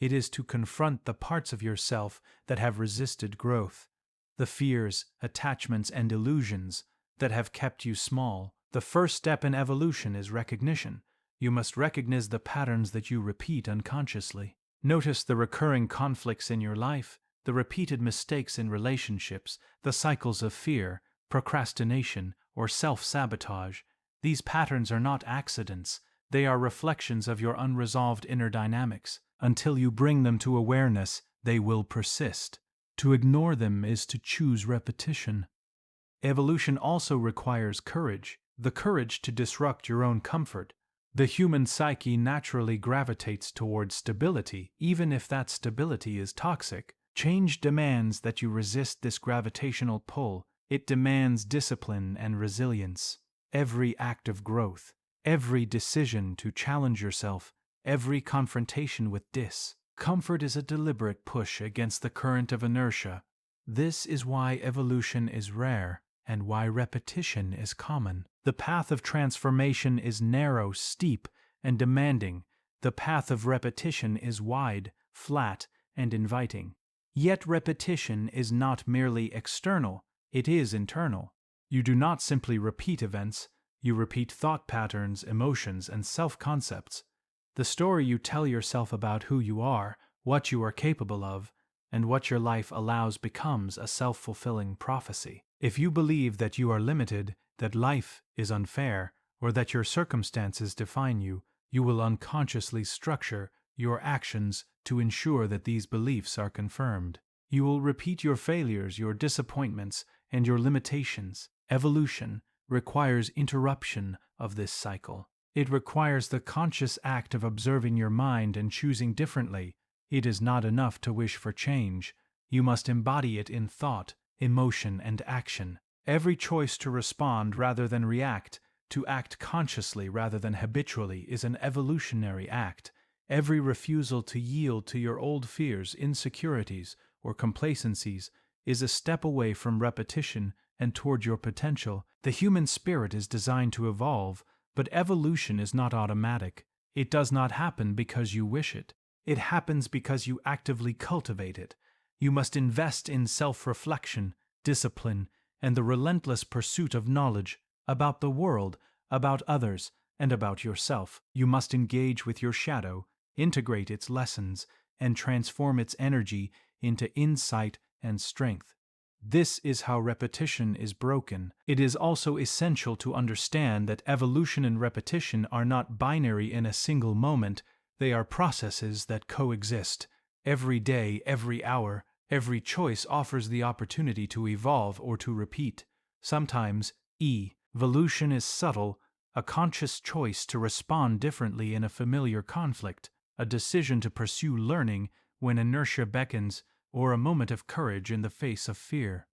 [SPEAKER 1] It is to confront the parts of yourself that have resisted growth, the fears, attachments, and illusions that have kept you small. The first step in evolution is recognition. You must recognize the patterns that you repeat unconsciously. Notice the recurring conflicts in your life, the repeated mistakes in relationships, the cycles of fear, procrastination, or self-sabotage. These patterns are not accidents. They are reflections of your unresolved inner dynamics. Until you bring them to awareness, they will persist. To ignore them is to choose repetition. Evolution also requires courage, the courage to disrupt your own comfort. The human psyche naturally gravitates towards stability, even if that stability is toxic. Change demands that you resist this gravitational pull. It demands discipline and resilience. Every act of growth, every decision to challenge yourself, every confrontation with discomfort is a deliberate push against the current of inertia. This is why evolution is rare and why repetition is common. The path of transformation is narrow, steep, and demanding. The path of repetition is wide, flat, and inviting. Yet repetition is not merely external, it is internal. You do not simply repeat events, you repeat thought patterns, emotions, and self-concepts. The story you tell yourself about who you are, what you are capable of, and what your life allows becomes a self-fulfilling prophecy. If you believe that you are limited, that life is unfair, or that your circumstances define you, you will unconsciously structure your actions to ensure that these beliefs are confirmed. You will repeat your failures, your disappointments, and your limitations. Evolution requires interruption of this cycle. It requires the conscious act of observing your mind and choosing differently. It is not enough to wish for change. You must embody it in thought, emotion, and action. Every choice to respond rather than react, to act consciously rather than habitually, is an evolutionary act. Every refusal to yield to your old fears, insecurities, or complacencies is a step away from repetition and toward your potential. The human spirit is designed to evolve, but evolution is not automatic. It does not happen because you wish it. It happens because you actively cultivate it. You must invest in self-reflection, discipline, and the relentless pursuit of knowledge about the world, about others, and about yourself. You must engage with your shadow, integrate its lessons, and transform its energy into insight and strength. This is how repetition is broken. It is also essential to understand that evolution and repetition are not binary in a single moment. They are processes that coexist. Every day, every hour, every choice offers the opportunity to evolve or to repeat. Sometimes, evolution is subtle, a conscious choice to respond differently in a familiar conflict, a decision to pursue learning when inertia beckons, or a moment of courage in the face of fear.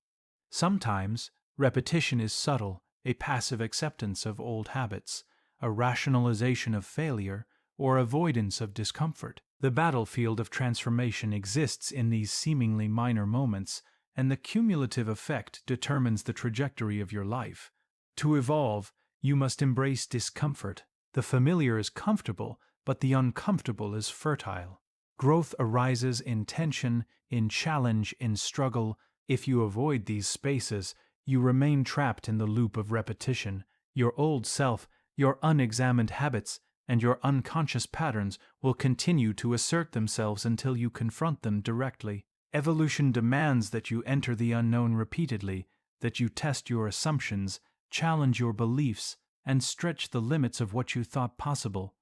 [SPEAKER 1] Sometimes, repetition is subtle, a passive acceptance of old habits, a rationalization of failure, or avoidance of discomfort. The battlefield of transformation exists in these seemingly minor moments, and the cumulative effect determines the trajectory of your life. To evolve, you must embrace discomfort. The familiar is comfortable, but the uncomfortable is fertile. Growth arises in tension, in challenge, in struggle. If you avoid these spaces, you remain trapped in the loop of repetition. Your old self, your unexamined habits, and your unconscious patterns will continue to assert themselves until you confront them directly. Evolution demands that you enter the unknown repeatedly, that you test your assumptions, challenge your beliefs, and stretch the limits of what you thought possible.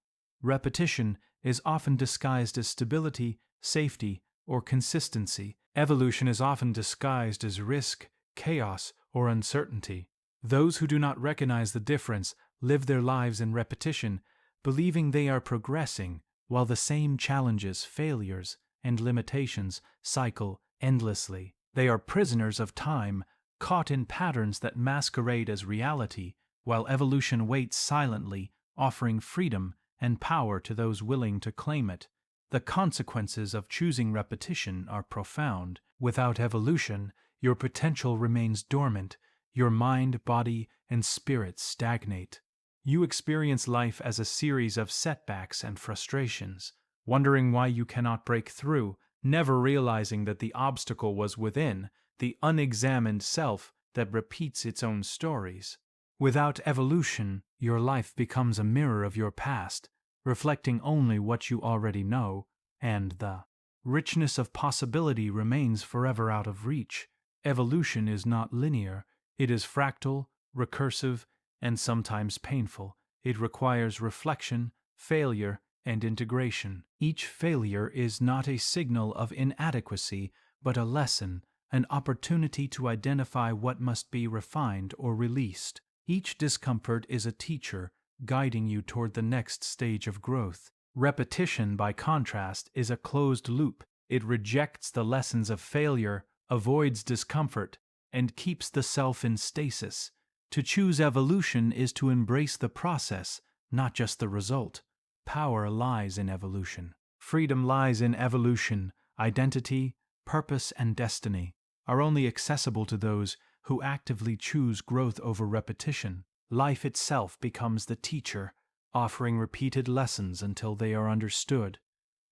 [SPEAKER 1] Repetition is often disguised as stability, safety, or consistency. Evolution is often disguised as risk, chaos, or uncertainty. Those who do not recognize the difference live their lives in repetition, believing they are progressing, while the same challenges, failures, and limitations cycle endlessly. They are prisoners of time, caught in patterns that masquerade as reality, while evolution waits silently, offering freedom and power to those willing to claim it. The consequences of choosing repetition are profound. Without evolution, your potential remains dormant, your mind, body, and spirit stagnate. You experience life as a series of setbacks and frustrations, wondering why you cannot break through, never realizing that the obstacle was within, the unexamined self that repeats its own stories. Without evolution, your life becomes a mirror of your past, reflecting only what you already know, and the richness of possibility remains forever out of reach. Evolution is not linear. It is fractal, recursive, and sometimes painful. It requires reflection, failure, and integration. Each failure is not a signal of inadequacy, but a lesson, an opportunity to identify what must be refined or released. Each discomfort is a teacher, guiding you toward the next stage of growth. Repetition, by contrast, is a closed loop. It rejects the lessons of failure, avoids discomfort, and keeps the self in stasis. To choose evolution is to embrace the process, not just the result. Power lies in evolution. Freedom lies in evolution. Identity, purpose, and destiny are only accessible to those who actively choose growth over repetition. Life itself becomes the teacher, offering repeated lessons until they are understood.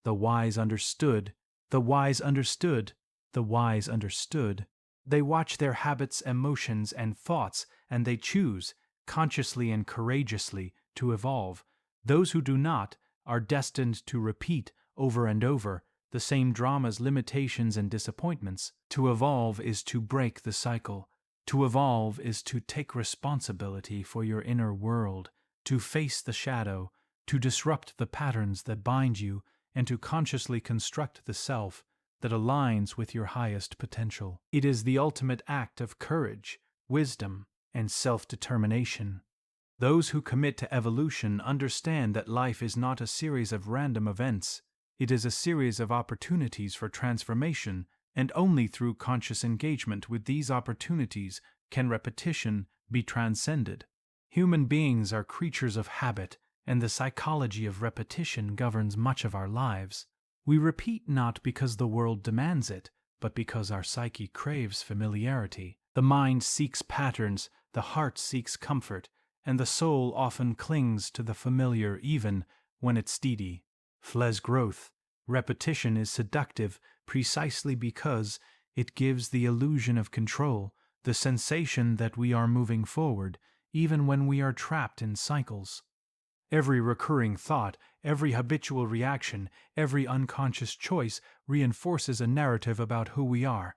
[SPEAKER 1] The wise understood, the wise understood, the wise understood. They watch their habits, emotions, and thoughts, and they choose, consciously and courageously, to evolve. Those who do not are destined to repeat over and over the same dramas, limitations, and disappointments. To evolve is to break the cycle. To evolve is to take responsibility for your inner world, to face the shadow, to disrupt the patterns that bind you, and to consciously construct the self that aligns with your highest potential. It is the ultimate act of courage, wisdom, and self-determination. Those who commit to evolution understand that life is not a series of random events. It is a series of opportunities for transformation, and only through conscious engagement with these opportunities can repetition be transcended. Human beings are creatures of habit, and the psychology of repetition governs much of our lives. We repeat not because the world demands it, but because our psyche craves familiarity. The mind seeks patterns, the heart seeks comfort, and the soul often clings to the familiar even when it's steady. Flees growth. Repetition is seductive precisely because it gives the illusion of control, the sensation that we are moving forward, even when we are trapped in cycles. Every recurring thought, every habitual reaction, every unconscious choice reinforces a narrative about who we are.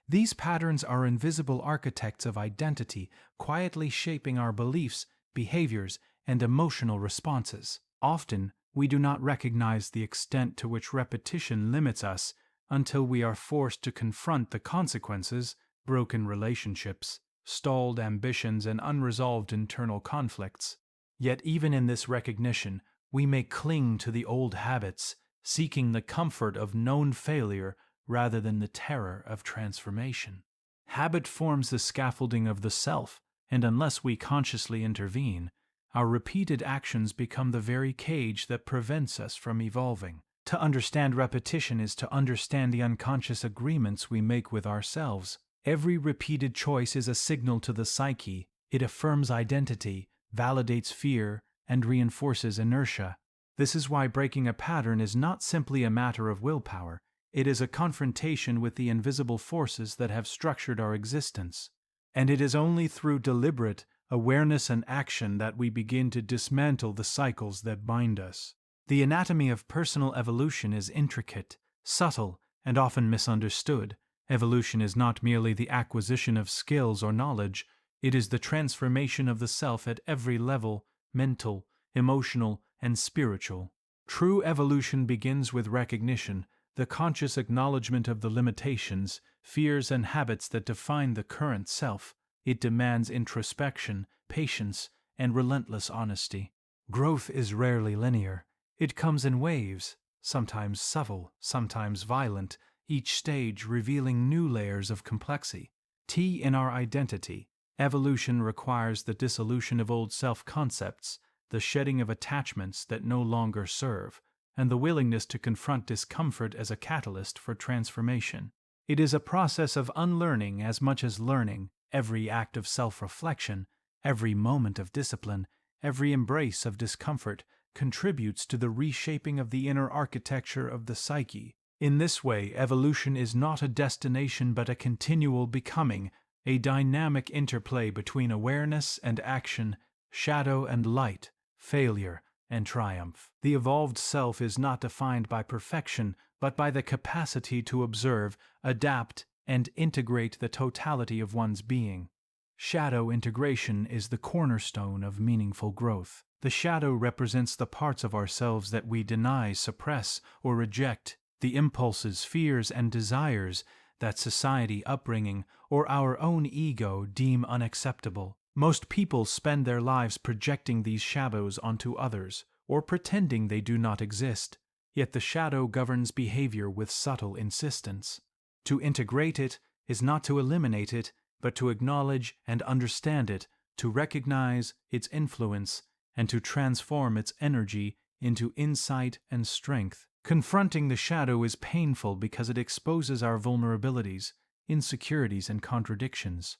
[SPEAKER 1] These patterns are invisible architects of identity, quietly shaping our beliefs, behaviors, and emotional responses. Often, we do not recognize the extent to which repetition limits us until we are forced to confront the consequences: broken relationships, stalled ambitions, and unresolved internal conflicts. Yet even in this recognition, we may cling to the old habits, seeking the comfort of known failure rather than the terror of transformation. Habit forms the scaffolding of the self, and unless we consciously intervene, our repeated actions become the very cage that prevents us from evolving. To understand repetition is to understand the unconscious agreements we make with ourselves. Every repeated choice is a signal to the psyche. It affirms identity, validates fear, and reinforces inertia. This is why breaking a pattern is not simply a matter of willpower. It is a confrontation with the invisible forces that have structured our existence. And it is only through deliberate awareness and action that we begin to dismantle the cycles that bind us. The anatomy of personal evolution is intricate, subtle, and often misunderstood. Evolution is not merely the acquisition of skills or knowledge. It is the transformation of the self at every level: mental, emotional, and spiritual. True evolution begins with recognition, the conscious acknowledgement of the limitations, fears, and habits that define the current self. It demands introspection, patience, and relentless honesty. Growth is rarely linear. It comes in waves, sometimes subtle, sometimes violent, each stage revealing new layers of complexity. In our identity, evolution requires the dissolution of old self-concepts, the shedding of attachments that no longer serve, and the willingness to confront discomfort as a catalyst for transformation. It is a process of unlearning as much as learning. Every act of self-reflection, every moment of discipline, every embrace of discomfort contributes to the reshaping of the inner architecture of the psyche. In this way, evolution is not a destination but a continual becoming, a dynamic interplay between awareness and action, shadow and light, failure and triumph. The evolved self is not defined by perfection, but by the capacity to observe, adapt, and integrate the totality of one's being. Shadow integration is the cornerstone of meaningful growth. The shadow represents the parts of ourselves that we deny, suppress, or reject, the impulses, fears, and desires that society, upbringing, or our own ego deem unacceptable. Most people spend their lives projecting these shadows onto others, or pretending they do not exist, yet the shadow governs behavior with subtle insistence. To integrate it is not to eliminate it, but to acknowledge and understand it, to recognize its influence, and to transform its energy into insight and strength. Confronting the shadow is painful because it exposes our vulnerabilities, insecurities, and contradictions.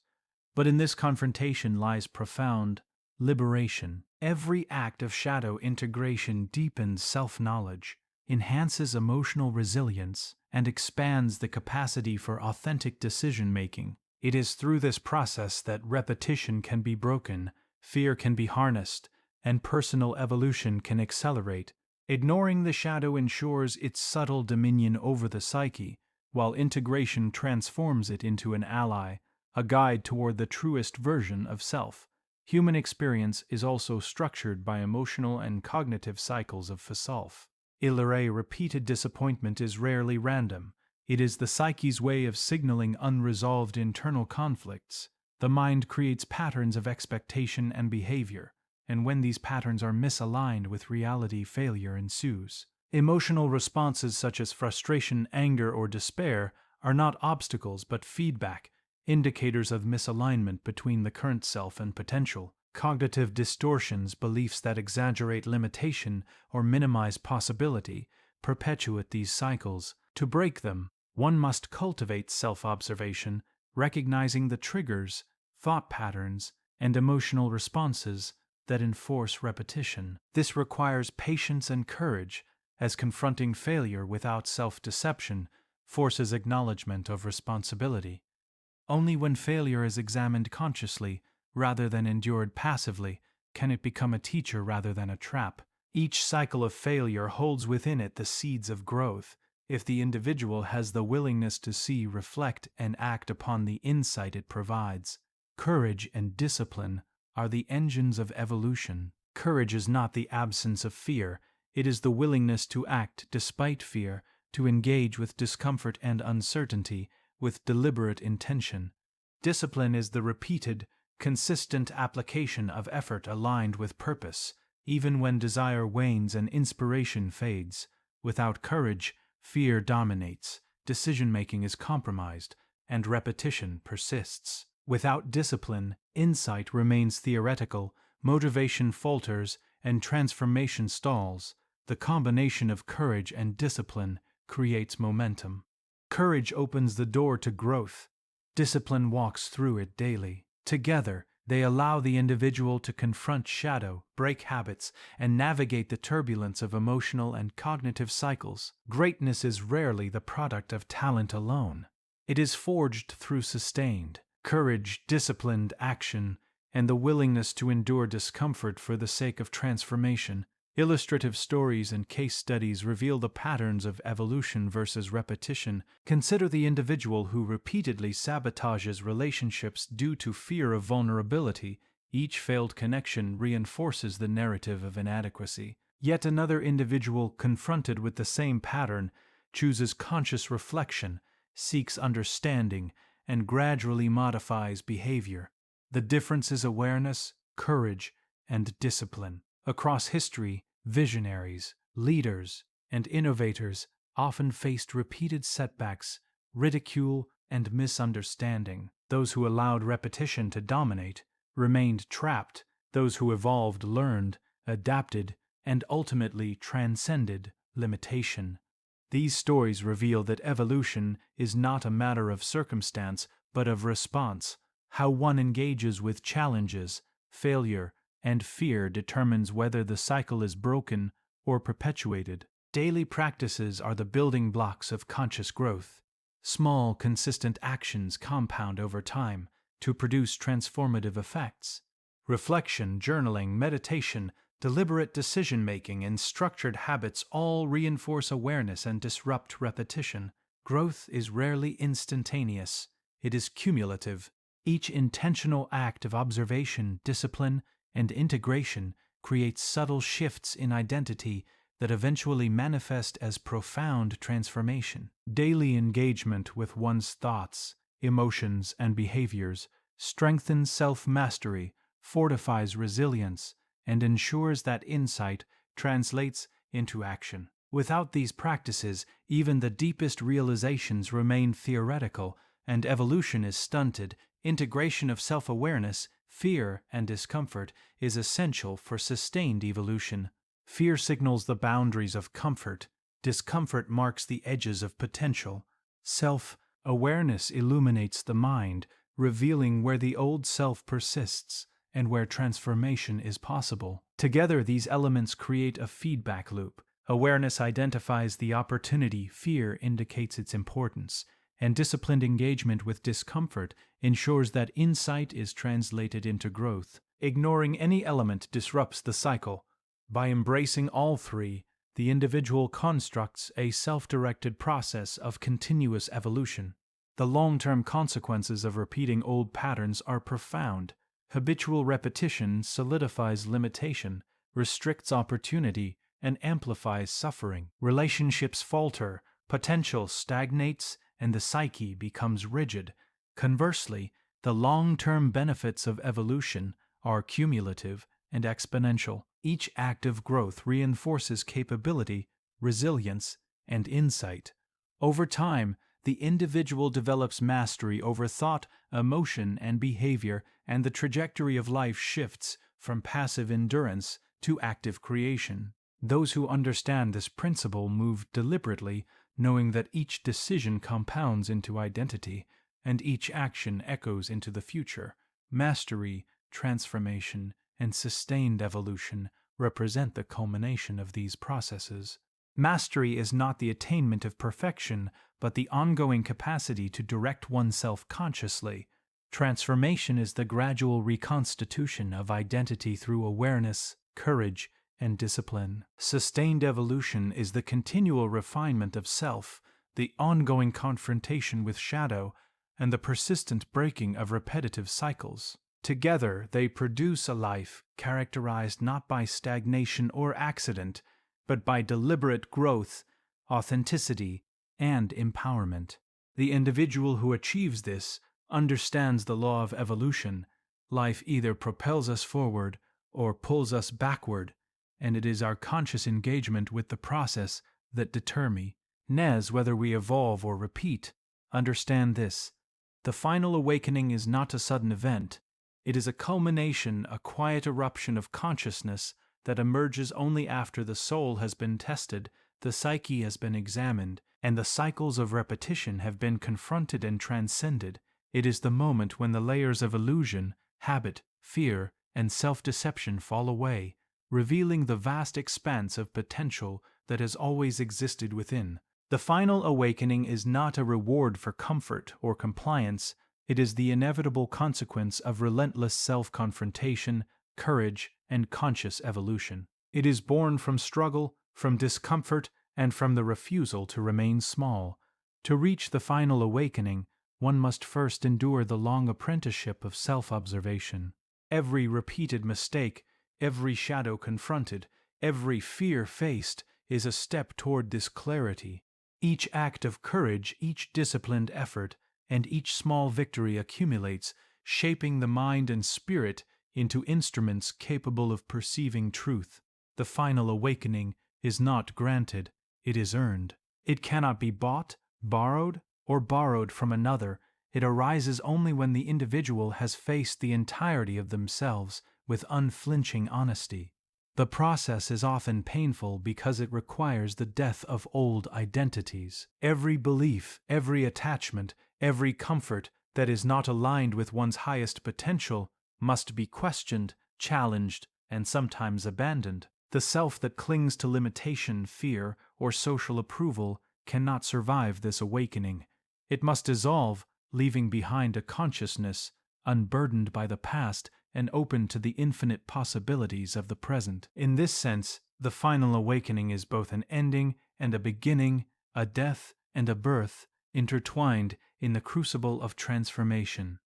[SPEAKER 1] But in this confrontation lies profound liberation. Every act of shadow integration deepens self-knowledge, enhances emotional resilience, and expands the capacity for authentic decision-making. It is through this process that repetition can be broken, fear can be harnessed, and personal evolution can accelerate. Ignoring the shadow ensures its subtle dominion over the psyche, while integration transforms it into an ally, a guide toward the truest version of self. Human experience is also structured by emotional and cognitive cycles of self. Repeated disappointment is rarely random. It is the psyche's way of signaling unresolved internal conflicts. The mind creates patterns of expectation and behavior, and when these patterns are misaligned with reality, failure ensues. Emotional responses such as frustration, anger, or despair are not obstacles but feedback, indicators of misalignment between the current self and potential. Cognitive distortions, beliefs that exaggerate limitation or minimize possibility, perpetuate these cycles. To break them, one must cultivate self-observation, recognizing the triggers, thought patterns, and emotional responses that enforce repetition. This requires patience and courage, as confronting failure without self-deception forces acknowledgement of responsibility. Only when failure is examined consciously, rather than endured passively, can it become a teacher rather than a trap. Each cycle of failure holds within it the seeds of growth, if the individual has the willingness to see, reflect, and act upon the insight it provides. Courage and discipline are the engines of evolution. Courage is not the absence of fear, it is the willingness to act despite fear, to engage with discomfort and uncertainty with deliberate intention. Discipline is the repeated, consistent application of effort aligned with purpose, even when desire wanes and inspiration fades. Without courage, fear dominates, decision-making is compromised, and repetition persists. Without discipline, insight remains theoretical, motivation falters, and transformation stalls. The combination of courage and discipline creates momentum. Courage opens the door to growth. Discipline walks through it daily. Together, they allow the individual to confront shadow, break habits, and navigate the turbulence of emotional and cognitive cycles. Greatness is rarely the product of talent alone. It is forged through sustained courage, disciplined action, and the willingness to endure discomfort for the sake of transformation. Illustrative stories and case studies reveal the patterns of evolution versus repetition. Consider the individual who repeatedly sabotages relationships due to fear of vulnerability. Each failed connection reinforces the narrative of inadequacy. Yet another individual confronted with the same pattern chooses conscious reflection, seeks understanding, and gradually modifies behavior. The difference is awareness, courage, and discipline. Across history, visionaries, leaders, and innovators often faced repeated setbacks, ridicule, and misunderstanding. Those who allowed repetition to dominate remained trapped. Those who evolved learned, adapted, and ultimately transcended limitation. These stories reveal that evolution is not a matter of circumstance, but of response. How one engages with challenges, failure, and fear determines whether the cycle is broken or perpetuated. Daily practices are the building blocks of conscious growth. Small, consistent actions compound over time to produce transformative effects. Reflection, journaling, meditation, deliberate decision-making, and structured habits all reinforce awareness and disrupt repetition. Growth is rarely instantaneous. It is cumulative. Each intentional act of observation, discipline, and integration creates subtle shifts in identity that eventually manifest as profound transformation. Daily engagement with one's thoughts, emotions, and behaviors strengthens self-mastery, fortifies resilience, and ensures that insight translates into action. Without these practices, even the deepest realizations remain theoretical, and evolution is stunted, Integration of self-awareness, fear, and discomfort is essential for sustained evolution. Fear signals the boundaries of comfort. Discomfort marks the edges of potential. Self-awareness illuminates the mind, revealing where the old self persists and where transformation is possible. Together, these elements create a feedback loop. Awareness identifies the opportunity, fear indicates its importance, and disciplined engagement with discomfort ensures that insight is translated into growth. Ignoring any element disrupts the cycle. By embracing all three, the individual constructs a self-directed process of continuous evolution. The long-term consequences of repeating old patterns are profound. Habitual repetition solidifies limitation, restricts opportunity, and amplifies suffering. Relationships falter, potential stagnates, and the psyche becomes rigid. Conversely, the long-term benefits of evolution are cumulative and exponential. Each act of growth reinforces capability, resilience, and insight. Over time, the individual develops mastery over thought, emotion, and behavior, and the trajectory of life shifts from passive endurance to active creation. Those who understand this principle move deliberately, knowing that each decision compounds into identity, and each action echoes into the future. Mastery, transformation, and sustained evolution represent the culmination of these processes. Mastery is not the attainment of perfection, but the ongoing capacity to direct oneself consciously. Transformation is the gradual reconstitution of identity through awareness, courage, and discipline. Sustained evolution is the continual refinement of self, the ongoing confrontation with shadow, and the persistent breaking of repetitive cycles. Together, they produce a life characterized not by stagnation or accident, but by deliberate growth, authenticity, and empowerment. The individual who achieves this understands the law of evolution. Life either propels us forward or pulls us backward, and it is our conscious engagement with the process that determines whether we evolve or repeat. Understand this: the final awakening is not a sudden event. It is a culmination, a quiet eruption of consciousness that emerges only after the soul has been tested, the psyche has been examined, and the cycles of repetition have been confronted and transcended. It is the moment when the layers of illusion, habit, fear, and self-deception fall away, revealing the vast expanse of potential that has always existed within. The final awakening is not a reward for comfort or compliance. It is the inevitable consequence of relentless self-confrontation, courage, and conscious evolution. It is born from struggle, from discomfort, and from the refusal to remain small. To reach the final awakening, one must first endure the long apprenticeship of self-observation. Every repeated mistake, every shadow confronted, every fear faced is a step toward this clarity. Each act of courage, each disciplined effort, and each small victory accumulates, shaping the mind and spirit into instruments capable of perceiving truth. The final awakening is not granted, it is earned. It cannot be bought, borrowed, or borrowed from another. It arises only when the individual has faced the entirety of themselves with unflinching honesty. The process is often painful because it requires the death of old identities. Every belief, every attachment, every comfort that is not aligned with one's highest potential must be questioned, challenged, and sometimes abandoned. The self that clings to limitation, fear, or social approval cannot survive this awakening. It must dissolve, leaving behind a consciousness unburdened by the past and open to the infinite possibilities of the present. In this sense, the final awakening is both an ending and a beginning, a death and a birth, intertwined in the crucible of transformation.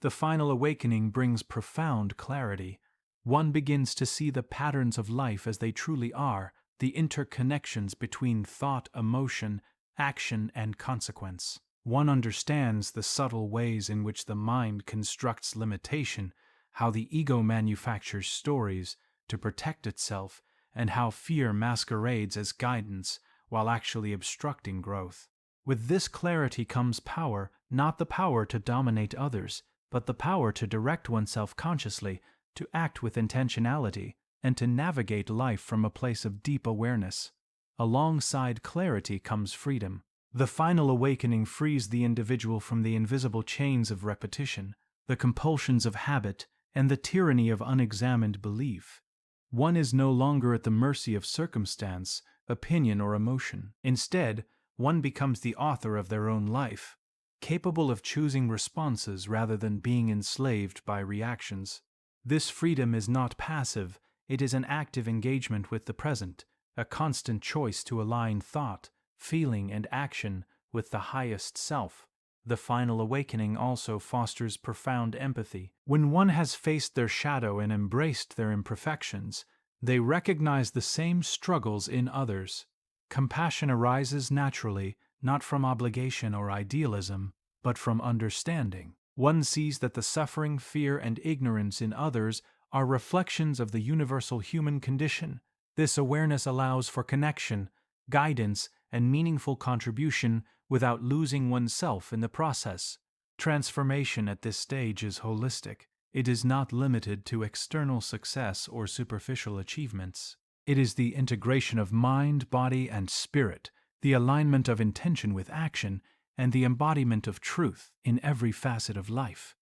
[SPEAKER 1] The final awakening brings profound clarity. One begins to see the patterns of life as they truly are, the interconnections between thought, emotion, action, and consequence. One understands the subtle ways in which the mind constructs limitation, how the ego manufactures stories to protect itself, and how fear masquerades as guidance while actually obstructing growth. With this clarity comes power, not the power to dominate others, but the power to direct oneself consciously, to act with intentionality, and to navigate life from a place of deep awareness. Alongside clarity comes freedom. The final awakening frees the individual from the invisible chains of repetition, the compulsions of habit, and the tyranny of unexamined belief. One is no longer at the mercy of circumstance, opinion, or emotion. Instead, one becomes the author of their own life, capable of choosing responses rather than being enslaved by reactions. This freedom is not passive, it is an active engagement with the present, a constant choice to align thought, feeling, and action with the highest self. The final awakening also fosters profound empathy. When one has faced their shadow and embraced their imperfections, they recognize the same struggles in others. Compassion arises naturally, not from obligation or idealism, but from understanding. One sees that the suffering, fear, and ignorance in others are reflections of the universal human condition. This awareness allows for connection, guidance, and meaningful contribution without losing oneself in the process. Transformation at this stage is holistic. It is not limited to external success or superficial achievements. It is the integration of mind, body, and spirit, the alignment of intention with action, and the embodiment of truth in every facet of life.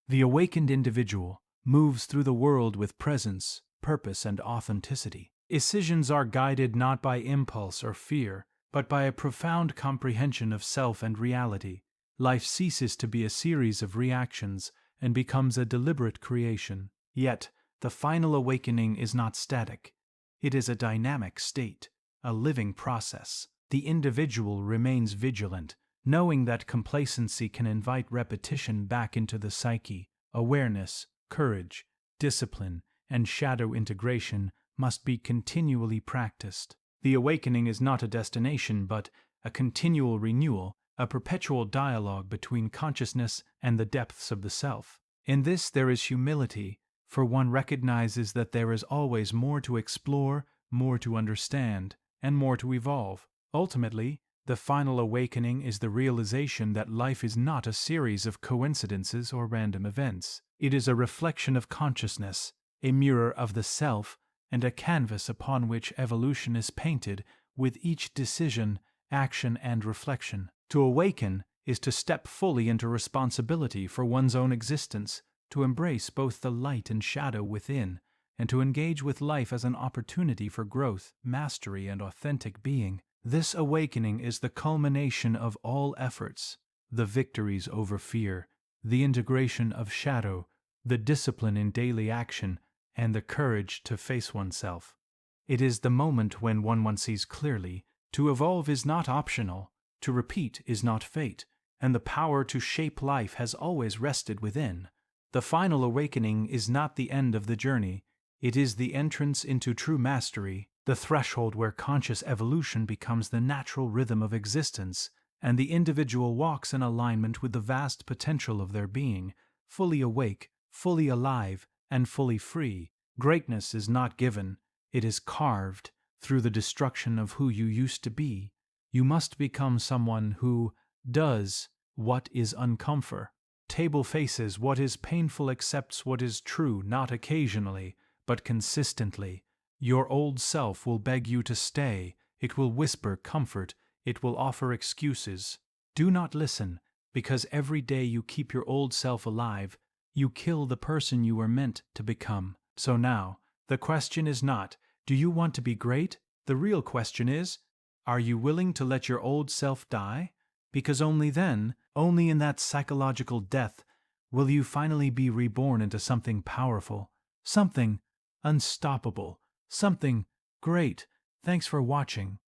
[SPEAKER 1] The awakened individual moves through the world with presence, purpose, and authenticity. Decisions are guided not by impulse or fear, but by a profound comprehension of self and reality. Life ceases to be a series of reactions and becomes a deliberate creation. Yet, the final awakening is not static. It is a dynamic state, a living process. The individual remains vigilant, knowing that complacency can invite repetition back into the psyche. Awareness, courage, discipline, and shadow integration must be continually practiced. The awakening is not a destination, but a continual renewal, a perpetual dialogue between consciousness and the depths of the self. In this there is humility, for one recognizes that there is always more to explore, more to understand, and more to evolve. Ultimately, the final awakening is the realization that life is not a series of coincidences or random events. It is a reflection of consciousness, a mirror of the self, and a canvas upon which evolution is painted with each decision, action, and reflection. To awaken is to step fully into responsibility for one's own existence, to embrace both the light and shadow within, and to engage with life as an opportunity for growth, mastery, and authentic being. This awakening is the culmination of all efforts, the victories over fear, the integration of shadow, the discipline in daily action, and the courage to face oneself. It is the moment when one sees clearly. To evolve is not optional, to repeat is not fate, and the power to shape life has always rested within. The final awakening is not the end of the journey, it is the entrance into true mastery, the threshold where conscious evolution becomes the natural rhythm of existence, and the individual walks in alignment with the vast potential of their being, fully awake, fully alive, and fully free. Greatness is not given, it is carved through the destruction of who you used to be. You must become someone who does what is uncomfort. Table faces what is painful, accepts what is true, not occasionally, but consistently. Your old self will beg you to stay, it will whisper comfort, it will offer excuses. Do not listen, because every day you keep your old self alive, you kill the person you were meant to become. So now, the question is not, do you want to be great? The real question is, are you willing to let your old self die? Because only then, only in that psychological death, will you finally be reborn into something powerful, something unstoppable, something great. Thanks for watching.